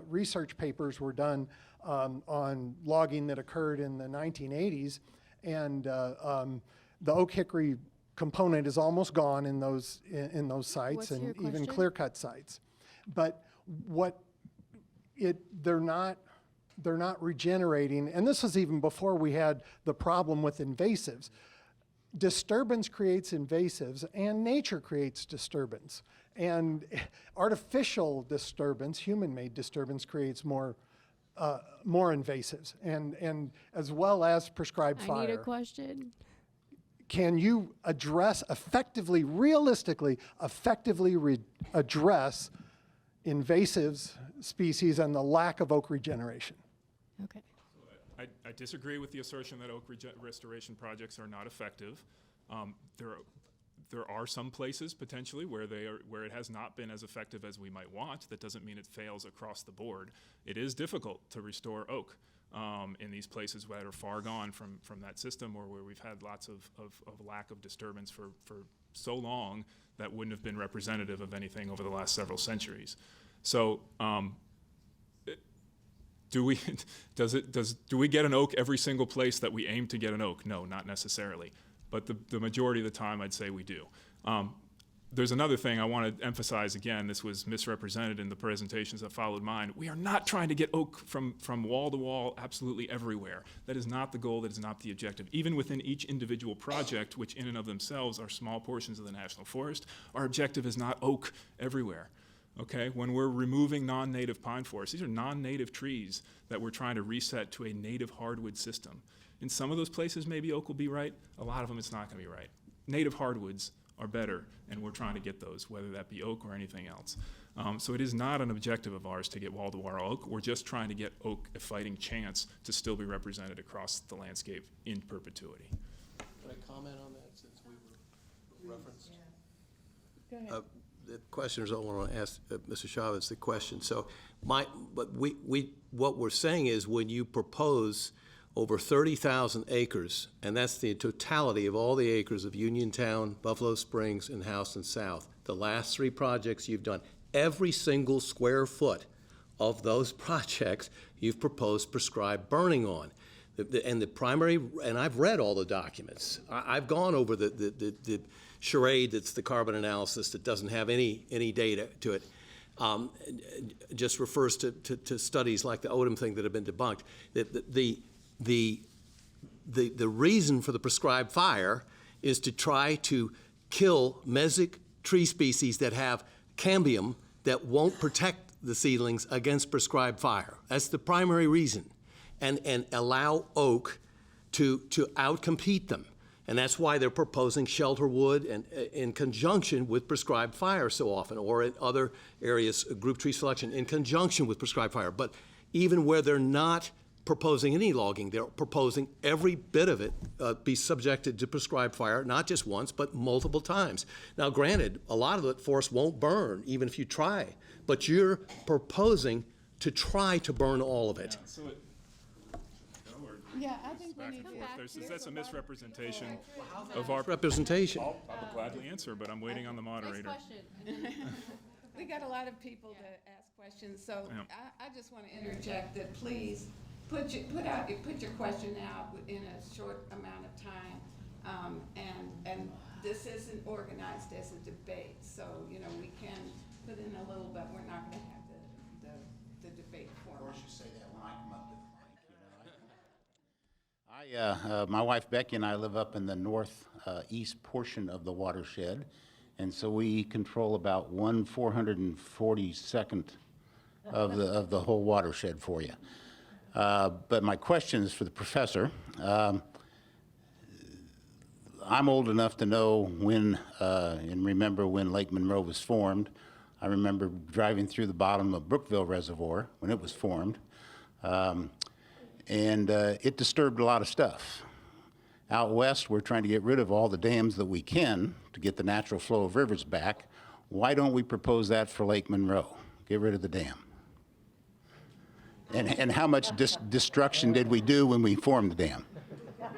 research papers were done on logging that occurred in the 1980s, and the oak hickory component is almost gone in those sites. What's and your even question? clear-cut sites. But they're not regenerating, and this was even before we had the problem with invasives. Disturbance creates invasives, and nature creates disturbance. And artificial disturbance, human-made disturbance, creates more invasives, and as well as prescribed fire. I need a question. Can you address effectively, realistically, address invasives species and the lack of oak regeneration? Okay. I disagree with the assertion that oak restoration projects are not effective. There are some places potentially where it has not been as effective as we might want. That doesn't mean it fails across the board. It is difficult to restore oak in these places that are far gone from that system, or where we've had lots of lack of disturbance for so long that wouldn't have been representative of anything over the last several centuries. So do we get an oak every single place that we aim to get an oak? No, not necessarily. But the majority of the time, I'd say we do. There's another thing I want to emphasize again. This was misrepresented in the presentations that followed mine. We are not trying to get oak from wall to wall absolutely everywhere. That is not the goal. That is not the objective. Even within each individual project, which in and of themselves are small portions of the National Forest, our objective is not oak everywhere. Okay? When we're removing non-native pine forests, these are non-native trees that we're trying to reset to a native hardwood system. In some of those places, maybe oak will be right. A lot of them, it's not going to be right. Native hardwoods are better, and we're trying to get those, whether that be oak or anything else. So it is not an objective of ours to get wall-to-wall oak. We're just trying to get oak a fighting chance to still be represented across the landscape in perpetuity. Can I comment on that since we were referenced? Go ahead. The questioners don't want to ask Mr. Chavez the question. So what we're saying is, when you propose over 30,000 acres, and that's the totality of all the acres of Uniontown, Buffalo Springs, and Houston South, the last three projects you've done, every single square foot of those projects you've proposed prescribed burning on. And the primary, and I've read all the documents. I've gone over the charade that's the carbon analysis that doesn't have any data to it. Just refers to studies like the Odom thing that have been debunked. The reason for the prescribed fire is to try to kill mesic tree species that have cambium that won't protect the seedlings against prescribed fire. That's the primary reason. And allow oak to outcompete them. And that's why they're proposing shelter wood and in conjunction with prescribed fire so often, or in other areas, group tree selection in conjunction with prescribed fire. But even where they're not proposing any logging, they're proposing every bit of it be subjected to prescribed fire, not just once, but multiple times. Now, granted, a lot of the forest won't burn, even if you try, but you're proposing to try to burn all of it. So Yeah, I think we back need and to. forth. That's a misrepresentation of our. Representation. I will gladly answer, but I'm waiting on the moderator. We got a lot of people to ask questions, so Yeah. I just want to interject that please put your question out in a short amount of time. And this isn't organized as a debate, so, you know, we can put in a little, but we're not going to have the debate forum. Of course you say that when I come up to the mic, you know. My wife Becky and I live up in the northeast portion of the watershed, and so we control about 1/442nd of the whole watershed for you. But my question is for the professor. I'm old enough to know when and remember when Lake Monroe was formed. I remember driving through the bottom of Brookville Reservoir when it was formed. And it disturbed a lot of stuff. Out west, we're trying to get rid of all the dams that we can to get the natural flow of rivers back. Why don't we propose that for Lake Monroe? Get rid of the dam. And how much destruction did we do when we formed the dam? I'm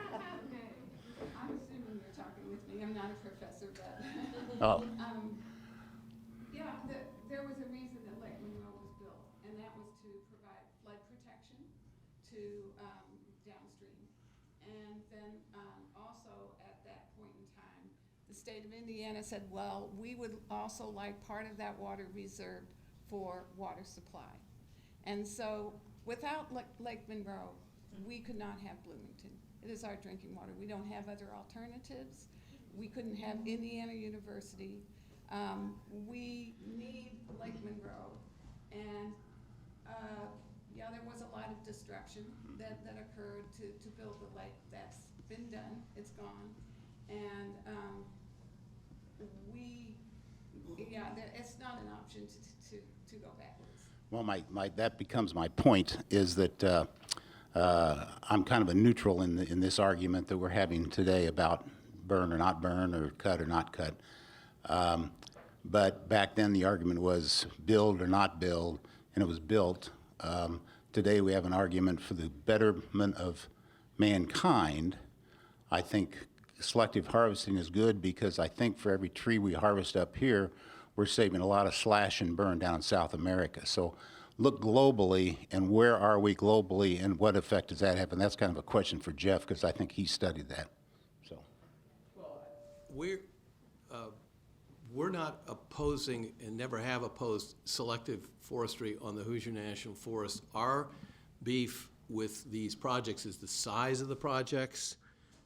assuming you're talking with me. I'm not a professor, but. Oh. Yeah, there was a reason that Lake Monroe was built, and that was to provide flood protection to downstream. And then also at that point in time, the state of Indiana said, well, we would also like part of that water reserved for water supply. And so without Lake Monroe, we could not have Bloomington. It is our drinking water. We don't have other alternatives. We couldn't have Indiana University. We need Lake Monroe. And yeah, there was a lot of destruction that occurred to build the lake. That's been done. It's gone. And it's not an option to go backwards. Well, that becomes my point, is that I'm kind of a neutral in this argument that we're having today about burn or not burn, or cut or not cut. But back then the argument was build or not build, and it was built. Today we have an argument for the betterment of mankind. I think selective harvesting is good, because I think for every tree we harvest up here, we're saving a lot of slash and burn down in South America. So look globally, and where are we globally, and what effect does that have? And that's kind of a question for Jeff, because I think he studied that. So. We're not opposing, and never have opposed, selective forestry on the Hoosier National Forest. Our beef with these projects is the size of the projects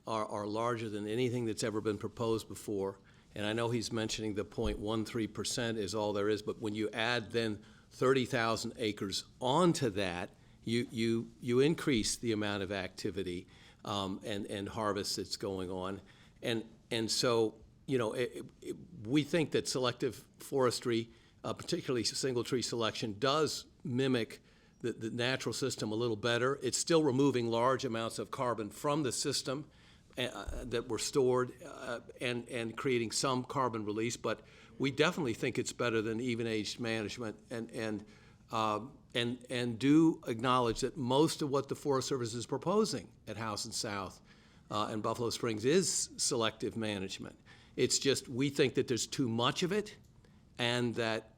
are larger than anything that's ever been proposed before. And I know he's mentioning the 0.13% is all there is, but when you add then 30,000 acres onto that, you increase the amount of activity and harvest that's going on. And so, you know, we think that selective forestry, particularly single tree selection, does mimic the natural system a little better. It's still removing large amounts of carbon from the system that were stored and creating some carbon release, but we definitely think it's better than even-aged management, and do acknowledge that most of what the Forest Service is proposing at House and South and Buffalo Springs is selective management. It's just we think that there's too much of it, and that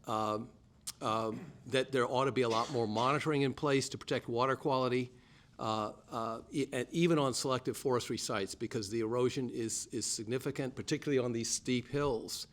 that there ought to be a lot more monitoring in place to protect water quality, and even on selective forestry sites, because the erosion is significant, particularly on these steep hills.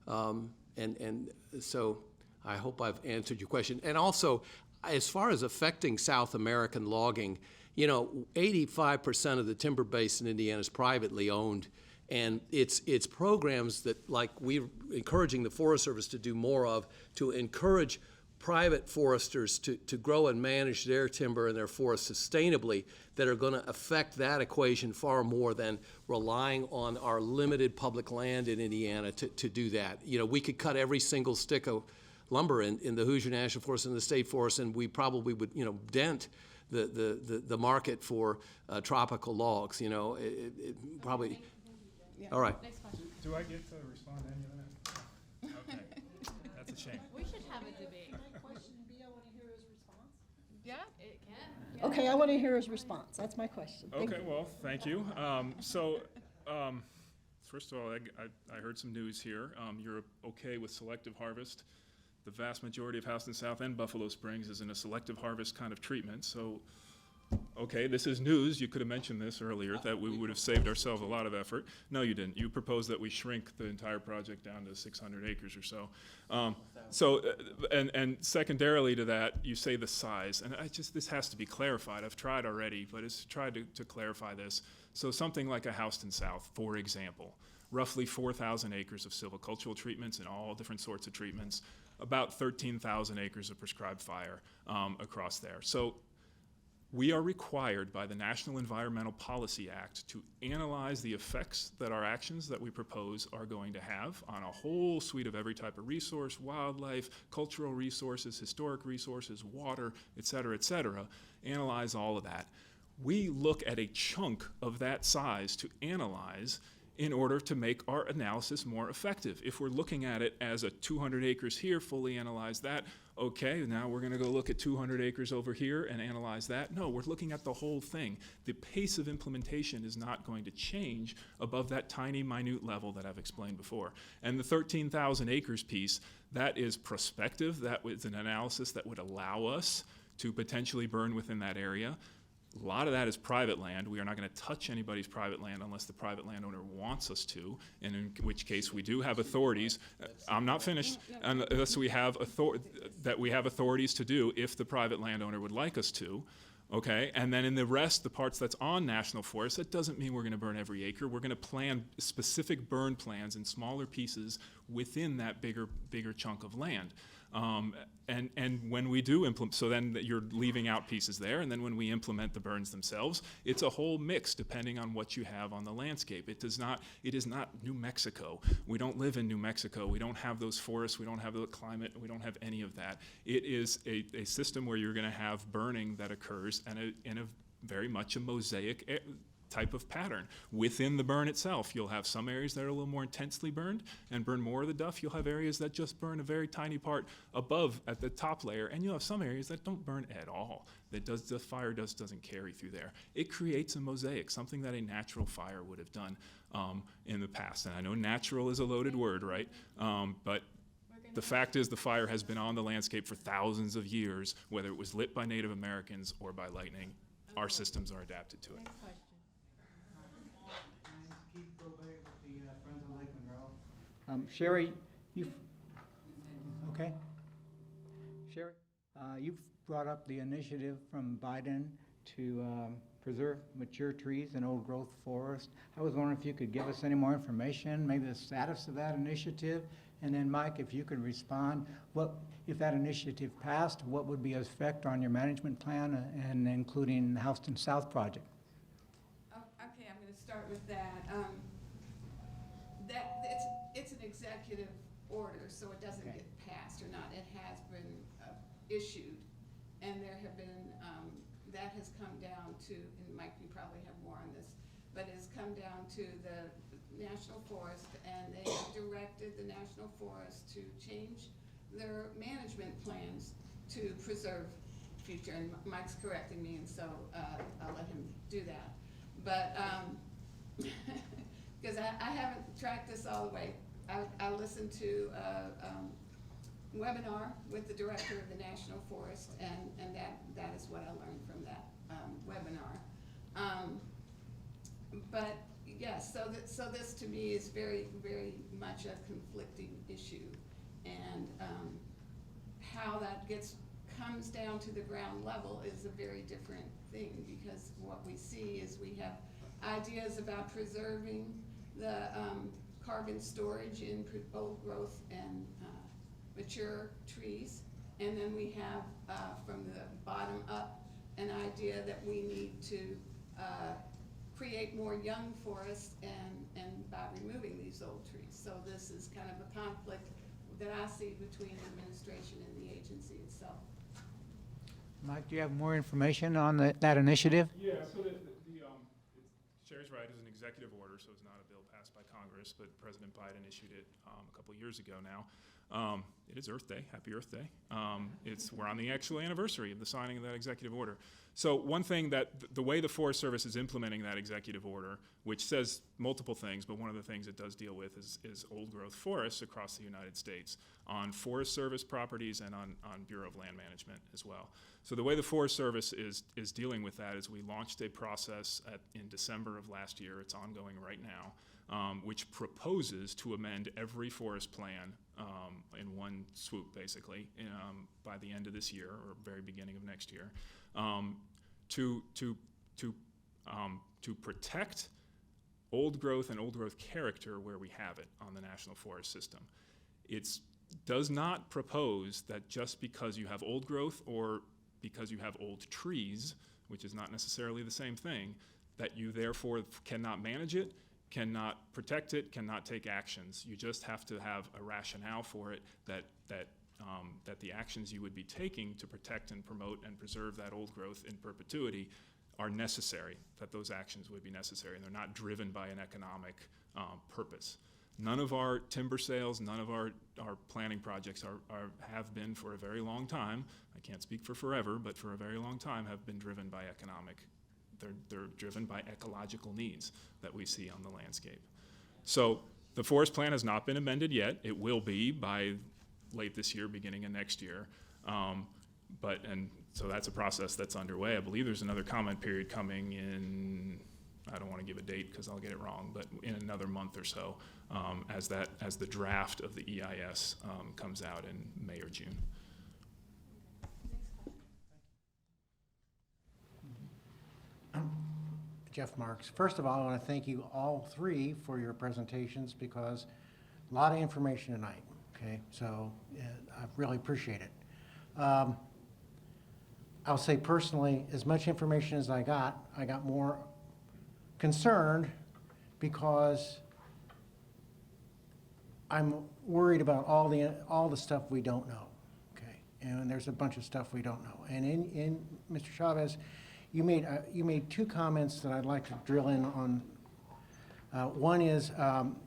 And so I hope I've answered your question. And also, as far as affecting South American logging, 85% of the timber base in Indiana is privately owned. And it's programs that, like, we're encouraging the Forest Service to do more of, to encourage private foresters to grow and manage their timber and their forests sustainably, that are going to affect that equation far more than relying on our limited public land in Indiana to do that. We could cut every single stick of lumber in the Hoosier National Forest and the state forest, and we probably would, dent the market for tropical logs. It probably. All right. Next question. Do I get to respond to any of that? Okay, that's a shame. We should have a debate. My question be, I want to hear his response. Yeah, it can. Okay, I want to hear his response. That's my question. Thank Okay, you. well, thank you. First of all, I heard some news here. You're okay with selective harvest. The vast majority of Houston South and Buffalo Springs is in a selective harvest kind of treatment. So, okay, this is news. You could have mentioned this earlier, that we would have saved ourselves a lot of effort. No, you didn't. You proposed that we shrink the entire project down to 600 acres or so. And secondarily to that, you say the size. And this has to be clarified. I've tried already, but it's tried to clarify this. So something like a Houston South, for example, roughly 4,000 acres of silvicultural treatments and all different sorts of treatments, about 13,000 acres of prescribed fire across there. So we are required by the National Environmental Policy Act to analyze the effects that our actions that we propose are going to have on a whole suite of every type of resource, wildlife, cultural resources, historic resources, water, et cetera, analyze all of that. We look at a chunk of that size to analyze in order to make our analysis more effective. If we're looking at it as a 200 acres here, fully analyze that, okay, now we're gonna go look at 200 acres over here and analyze that. No, we're looking at the whole thing. The pace of implementation is not going to change above that tiny, minute level that I've explained before. And the 13,000 acres piece, that is prospective. That was an analysis that would allow us to potentially burn within that area. A lot of that is private land. We are not going to touch anybody's private land unless the private landowner wants us to, and in which case we do have authorities. I'm not finished. Unless we have authorities to do if the private landowner would like us to. Okay, and then in the rest, the parts that's on national forest, that doesn't mean we're going to burn every acre. We're going to plan specific burn plans in smaller pieces within that bigger chunk of land. And when we do implement, so then you're leaving out pieces there, and then when we implement the burns themselves, it's a whole mix depending on what you have on the landscape. It is not New Mexico. We don't live in New Mexico. We don't have those forests. We don't have the climate. We don't have any of that. It is a system where you're going to have burning that occurs in a very much a mosaic type of pattern. Within the burn itself, you'll have some areas that are a little more intensely burned and burn more of the duff. You'll have areas that just burn a very tiny part above at the top layer, and you'll have some areas that don't burn at all. The fire doesn't carry through there. It creates a mosaic, something that a natural fire would have done in the past. And I know natural is a loaded word, right? But the fact is the fire has been on the landscape for thousands of years, whether it was lit by Native Americans or by lightning. Our systems are adapted to it. Keith Gobert with the Friends of Lake Monroe. Sherry, okay? Sherry, you've brought up the initiative from Biden to preserve mature trees and old growth forest. I was wondering if you could give us any more information, maybe the status of that initiative, and then Mike, if you could respond, if that initiative passed, what would be its effect on your management plan and including the Houston South project? Okay, I'm going to start with that. It's an executive order, so it doesn't get passed or not. It has been issued, and there have been, that has come down to, and Mike, you probably have more on this, but it's come down to the National Forest, and they have directed the National Forest to change their management plans to preserve future, and Mike's correcting me, and so I'll let him do that. But, because I haven't tracked this all the way. I listened to webinar with the director of the National Forest, and that is what I learned from that webinar. But yes, so this to me is very, very much a conflicting issue, and how that comes down to the ground level is a very different thing, because what we see is we have ideas about preserving the carbon storage in old growth and mature trees, and then we have from the bottom up an idea that we need to create more young forests and by removing these old trees. So this is kind of a conflict that I see between the administration and the agency itself. Mike, do you have more information on that initiative? Yeah, so Sherry's right, it's an executive order, so it's not a bill passed by Congress, but President Biden issued it a couple years ago now. It is Earth Day, happy Earth Day. We're on the actual anniversary of the signing of that executive order. So one thing that, the way the Forest Service is implementing that executive order, which says multiple things, but one of the things it does deal with is old growth forests across the United States on Forest Service properties and on Bureau of Land Management as well. So the way the Forest Service is dealing with that is we launched a process in December of last year, it's ongoing right now, which proposes to amend every forest plan in one swoop, basically, by the end of this year or very beginning of next year, to protect old growth and old growth character where we have it on the National Forest System. It does not propose that just because you have old growth or because you have old trees, which is not necessarily the same thing, that you therefore cannot manage it, cannot protect it, cannot take actions. You just have to have a rationale for it that the actions you would be taking to protect and promote and preserve that old growth in perpetuity are necessary, that those actions would be necessary, and they're not driven by an economic purpose. None of our timber sales, none of our planning projects have been for a very long time, I can't speak for forever, but for a very long time have been driven by economic. They're driven by ecological needs that we see on the landscape. So the forest plan has not been amended yet. It will be by late this year, beginning of next year. So that's a process that's underway. I believe there's another comment period coming in, I don't want to give a date because I'll get it wrong, but in another month or so, as the draft of the EIS comes out in May or June. Jeff Marks. First of all, I want to thank you all three for your presentations, because a lot of information tonight, okay? So I really appreciate it. I'll say personally, as much information as I got more concerned because I'm worried about all the stuff we don't know, okay? And there's a bunch of stuff we don't know. And in Mr. Chavez, you made two comments that I'd like to drill in on. One is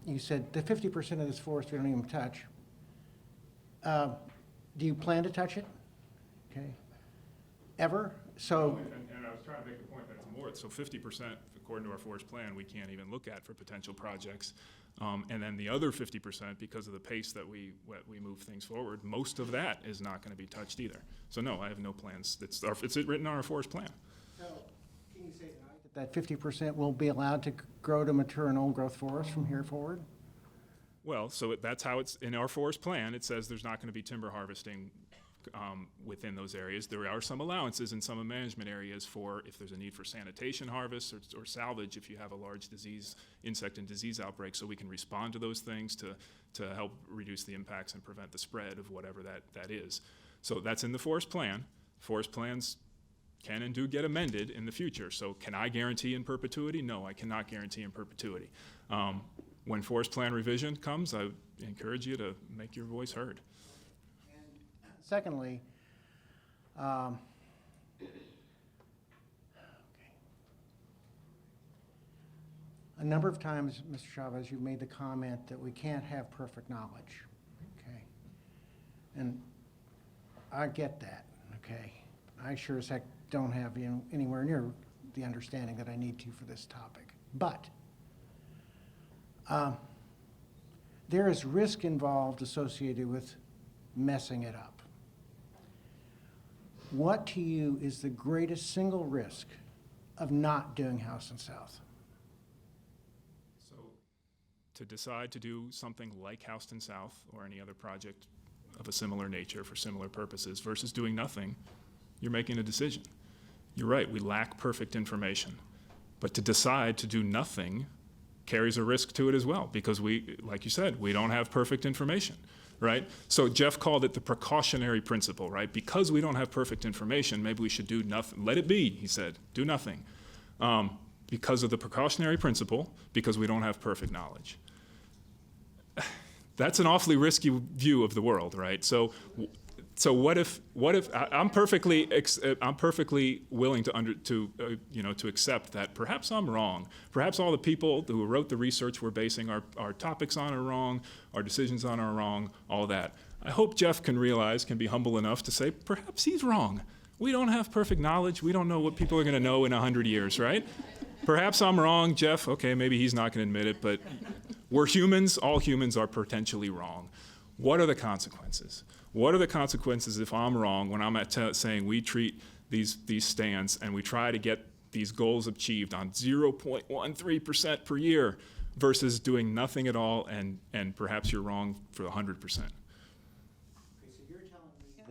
you said the 50% of this forest we don't even touch. Do you plan to touch it? Okay. Ever? So. And I was trying to make the point that it's more. So 50%, according to our forest plan, we can't even look at for potential projects. And then the other 50%, because of the pace that we move things forward, most of that is not going to be touched either. So no, I have no plans. It's written on our forest plan. So can you say that 50% will be allowed to grow to mature an old growth forest from here forward? Well, so that's how it's in our forest plan. It says there's not going to be timber harvesting within those areas. There are some allowances in some management areas for if there's a need for sanitation harvest or salvage if you have a large insect and disease outbreak, so we can respond to those things to help reduce the impacts and prevent the spread of whatever that is. So that's in the forest plan. Forest plans can and do get amended in the future. So can I guarantee in perpetuity? No, I cannot guarantee in perpetuity. When forest plan revision comes, I encourage you to make your voice heard. Secondly, okay. A number of times, Mr. Chavez, you've made the comment that we can't have perfect knowledge, okay? And I get that, okay? I sure as heck don't have anywhere near the understanding that I need to for this topic. But there is risk involved associated with messing it up. What to you is the greatest single risk of not doing House and South? So to decide to do something like Houston South or any other project of a similar nature for similar purposes versus doing nothing, you're making a decision. You're right, we lack perfect information. But to decide to do nothing carries a risk to it as well, because we, like you said, we don't have perfect information, right? So Jeff called it the precautionary principle, right? Because we don't have perfect information, maybe we should do nothing. Let it be, he said, do nothing. Because of the precautionary principle, because we don't have perfect knowledge. That's an awfully risky view of the world, right? So what if I'm perfectly willing to accept that perhaps I'm wrong. Perhaps all the people who wrote the research we're basing our topics on are wrong, our decisions on are wrong, all that. I hope Jeff can be humble enough to say perhaps he's wrong. We don't have perfect knowledge. We don't know what people are going to know in 100 years, right? Perhaps I'm wrong, Jeff. Okay, maybe he's not going to admit it, but we're humans. All humans are potentially wrong. What are the consequences? What are the consequences if I'm wrong when I'm saying we treat these stands and we try to get these goals achieved on 0.13% per year versus doing nothing at all and perhaps you're wrong for 100%? Okay, so you're telling me that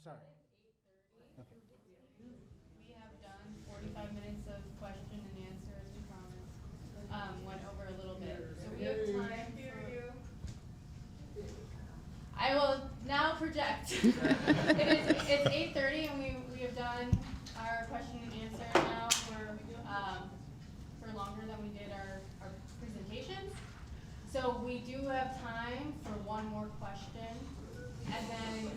sorry. We have done 45 minutes of question and answer as we promised. Went over a little bit. So we have time for... I will now project. It's 8:30 and we have done our question and answer now for longer than we did our presentations. So we do have time for one more question. And then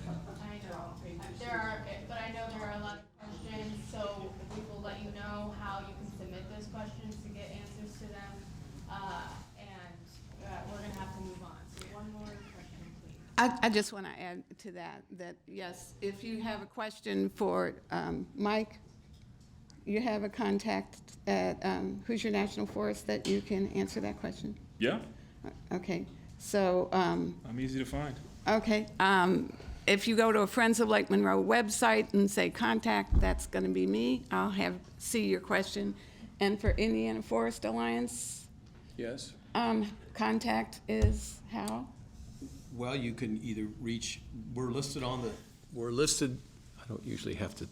I know there are a lot of questions, so we will let you know how you can submit those questions to get answers to them. We're going to have to move on. So one more question, please. I just want to add to that yes, if you have a question for Mike, you have a contact at Hoosier National Forest that you can answer that question? Yeah. Okay, so... I'm easy to find. Okay, if you go to a Friends of Lake Monroe website and say contact, that's going to be me. I'll see your question. And for Indiana Forest Alliance? Yes? Contact is how? Well, you can either reach, we're listed, I don't usually have to,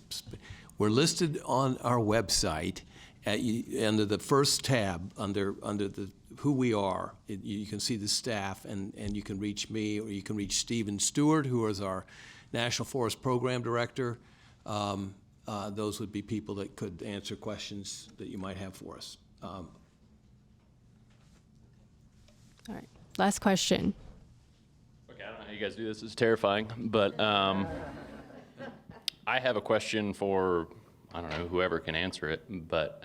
we're listed on our website under the first tab, under the who we are. You can see the staff, and you can reach me, or you can reach Stephen Stewart, who is our National Forest Program Director. Those would be people that could answer questions that you might have for us. All right, last question. Okay, I don't know how you guys do this. It's terrifying, but I have a question for, I don't know, whoever can answer it, but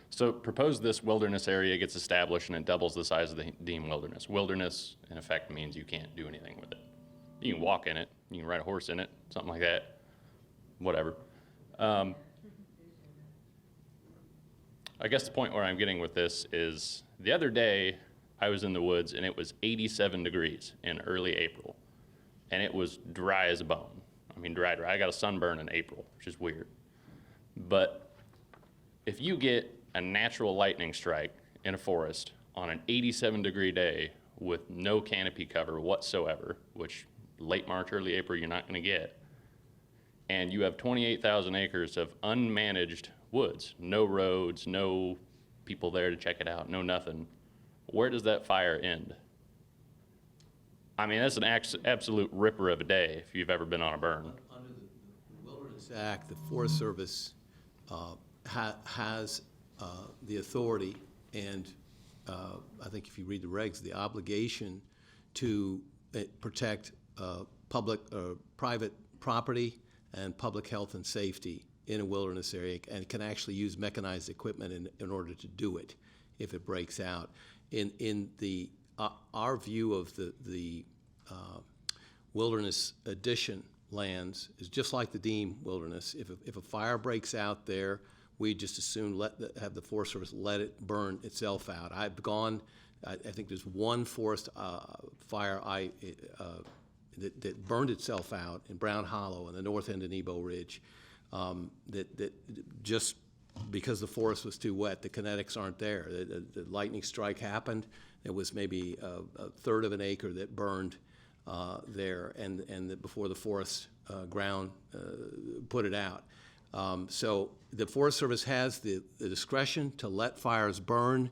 so propose this wilderness area gets established and it doubles the size of the deemed wilderness. Wilderness, in effect, means you can't do anything with it. You can walk in it, you can ride a horse in it, something like that, whatever. I guess the point where I'm getting with this is the other day I was in the woods and it was 87 degrees in early April and it was dry as a bone. I mean, dry. I got a sunburn in April, which is weird. But if you get a natural lightning strike in a forest on an 87-degree day with no canopy cover whatsoever, which late March, early April you're not going to get, and you have 28,000 acres of unmanaged woods, no roads, no people there to check it out, no nothing, where does that fire end? I mean, that's an absolute ripper of a day if you've ever been on a burn. Under the Wilderness Act, the Forest Service has the authority and I think if you read the regs, the obligation to protect public or private property and public health and safety in a wilderness area, and can actually use mechanized equipment in order to do it if it breaks out. In the our view of the wilderness addition lands is just like the deemed wilderness. If a fire breaks out there, we just as soon have the Forest Service let it burn itself out. I've gone I think there's one forest fire that burned itself out in Brown Hollow on the north end of Nebo Ridge, that just because the forest was too wet, the kinetics aren't there. The lightning strike happened. There was maybe a third of an acre that burned there, and before the forest ground put it out. So the Forest Service has the discretion to let fires burn,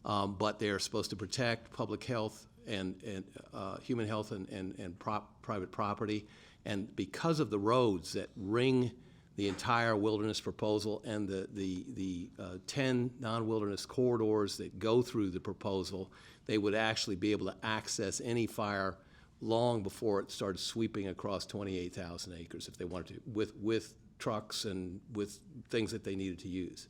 but they are supposed to protect public health and human health and private property. And because of the roads that ring the entire wilderness proposal and the 10 non-wilderness corridors that go through the proposal, they would actually be able to access any fire long before it started sweeping across 28,000 acres if they wanted to, with trucks and with things that they needed to use.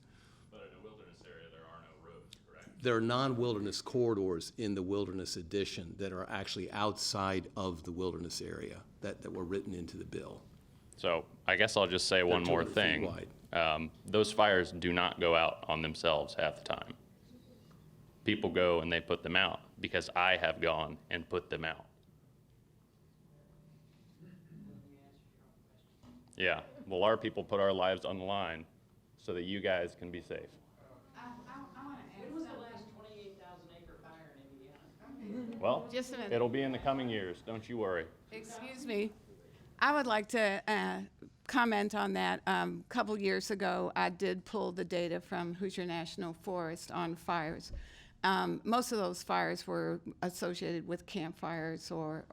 But in a wilderness area, there are no roads, correct? There are non-wilderness corridors in the wilderness edition that are actually outside of the wilderness area that were written into the bill. So I guess I'll just say one more 200 feet thing. wide. Those fires do not go out on themselves half the time. People go and they put them out because I have gone and put them out. Yeah, well, our people put our lives on the line so that you guys can be safe. When was the last 28,000 acre fire in Indiana? Well, Just a minute. it'll be in the coming years, don't you worry. Excuse me. I would like to comment on that. A couple years ago, I did pull the data from Hoosier National Forest on fires. Most of those fires were associated with campfires or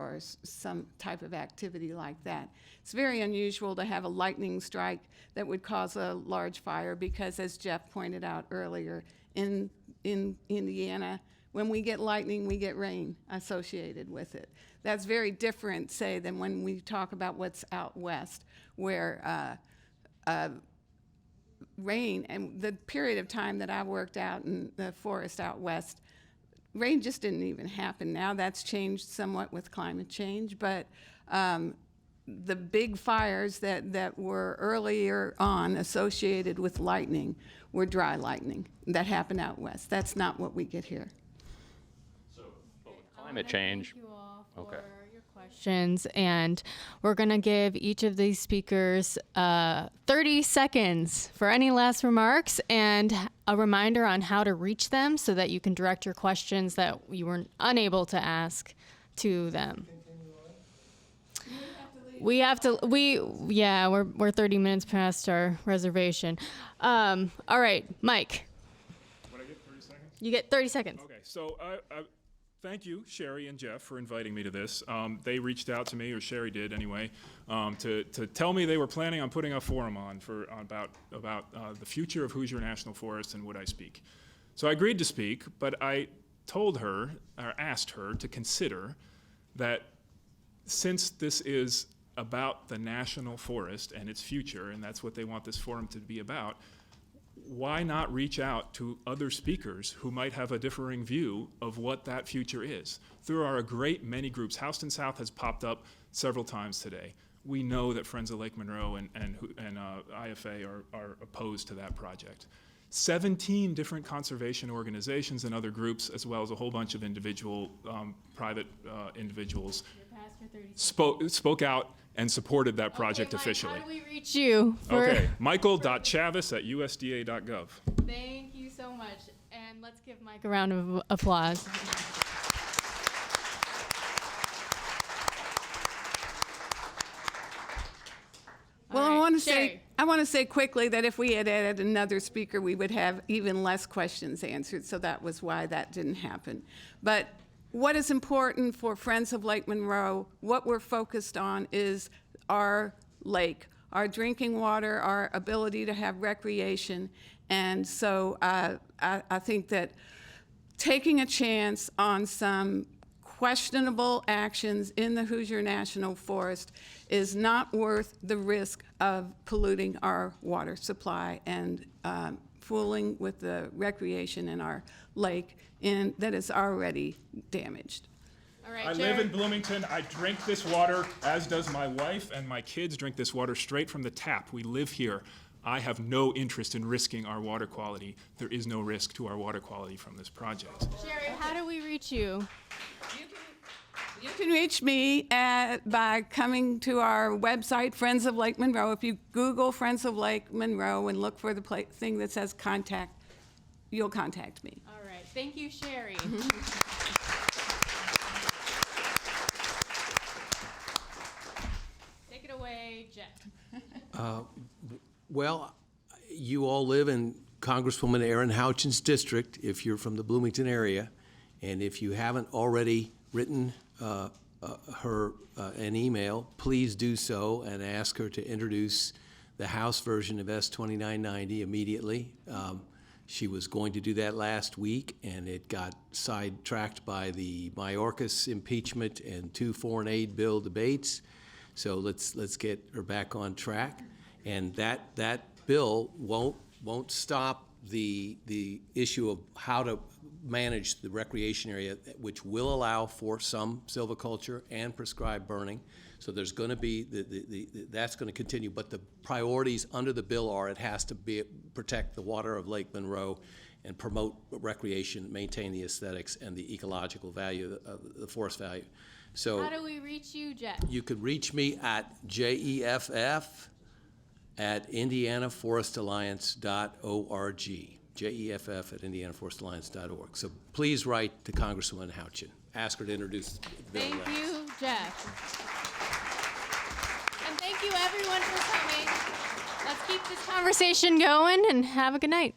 some type of activity like that. It's very unusual to have a lightning strike that would cause a large fire because, as Jeff pointed out earlier, in Indiana, when we get lightning, we get rain associated with it. That's very different, say, than when we talk about what's out west, where rain, and the period of time that I worked out in the forest out west, rain just didn't even happen. Now that's changed somewhat with climate change, but the big fires that were earlier on associated with lightning were dry lightning that happened out west. That's not what we get here. So, but with climate change, Thank you all for okay. your questions, and we're going to give each of these speakers 30 seconds for any last remarks and a reminder on how to reach them so that you can direct your questions that you were unable to ask to them. We're 30 minutes past our reservation. All right, Mike. What, I get 30 seconds? You get 30 seconds. Okay, so thank you, Sherry and Jeff, for inviting me to this. They reached out to me, or Sherry did anyway, to tell me they were planning on putting a forum on about the future of Hoosier National Forest and would I speak. So I agreed to speak, but I told her, or asked her, to consider that since this is about the national forest and its future, and that's what they want this forum to be about, why not reach out to other speakers who might have a differing view of what that future is? There are a great many groups. Houston South has popped up several times today. We know that Friends of Lake Monroe and IFA are opposed to that project. 17 different conservation organizations and other groups, as well as a whole bunch of individual, private individuals, spoke out and supported that project Mike, officially. how do we reach you? Okay, michael.chavis@usda.gov. Thank you so much. And let's give Mike a round of applause. Well, All right, I want to say quickly that if we had added another speaker, we would have even less questions answered. So that was why that didn't happen. But what is important for Friends of Lake Monroe, what we're focused on is our lake, our drinking water, our ability to have recreation. And so I think that taking a chance on some questionable actions in the Hoosier National Forest is not worth the risk of polluting our water supply and fooling with the recreation in our lake that is already damaged. All right, I live in Bloomington. I drink this water, as does my wife, and my kids drink this water straight from the tap. We live here. I have no interest in risking our water quality. There is no risk to our water quality from this project. Sherry, how do we reach you? You can reach me by coming to our website, Friends of Lake Monroe. If you Google Friends of Lake Monroe and look for the thing that says contact, you'll contact me. All right. Thank you, Sherry. Take it away, Jeff. Well, you all live in Congresswoman Erin Houchin's district if you're from the Bloomington area. And if you haven't already written her an email, please do so and ask her to introduce the House version of S-2990 immediately. She was going to do that last week, and it got sidetracked by the Mayorkas impeachment and 2 foreign aid bill debates. So let's get her back on track. And that bill won't stop the issue of how to manage the recreation area, which will allow for some silviculture and prescribed burning. So there's going to be that's going to continue. But the priorities under the bill are it has to protect the water of Lake Monroe and promote recreation, maintain the aesthetics and the ecological value, the forest value. So How do we reach you, Jeff? you could reach me at jeff@indianaforestalliance.org. jeff@indianaforestalliance.org. So please write to Congresswoman Houchin. Ask her to introduce the bill. Thank you, Jeff. And thank you, everyone, for coming. Let's keep this conversation going and have a good night.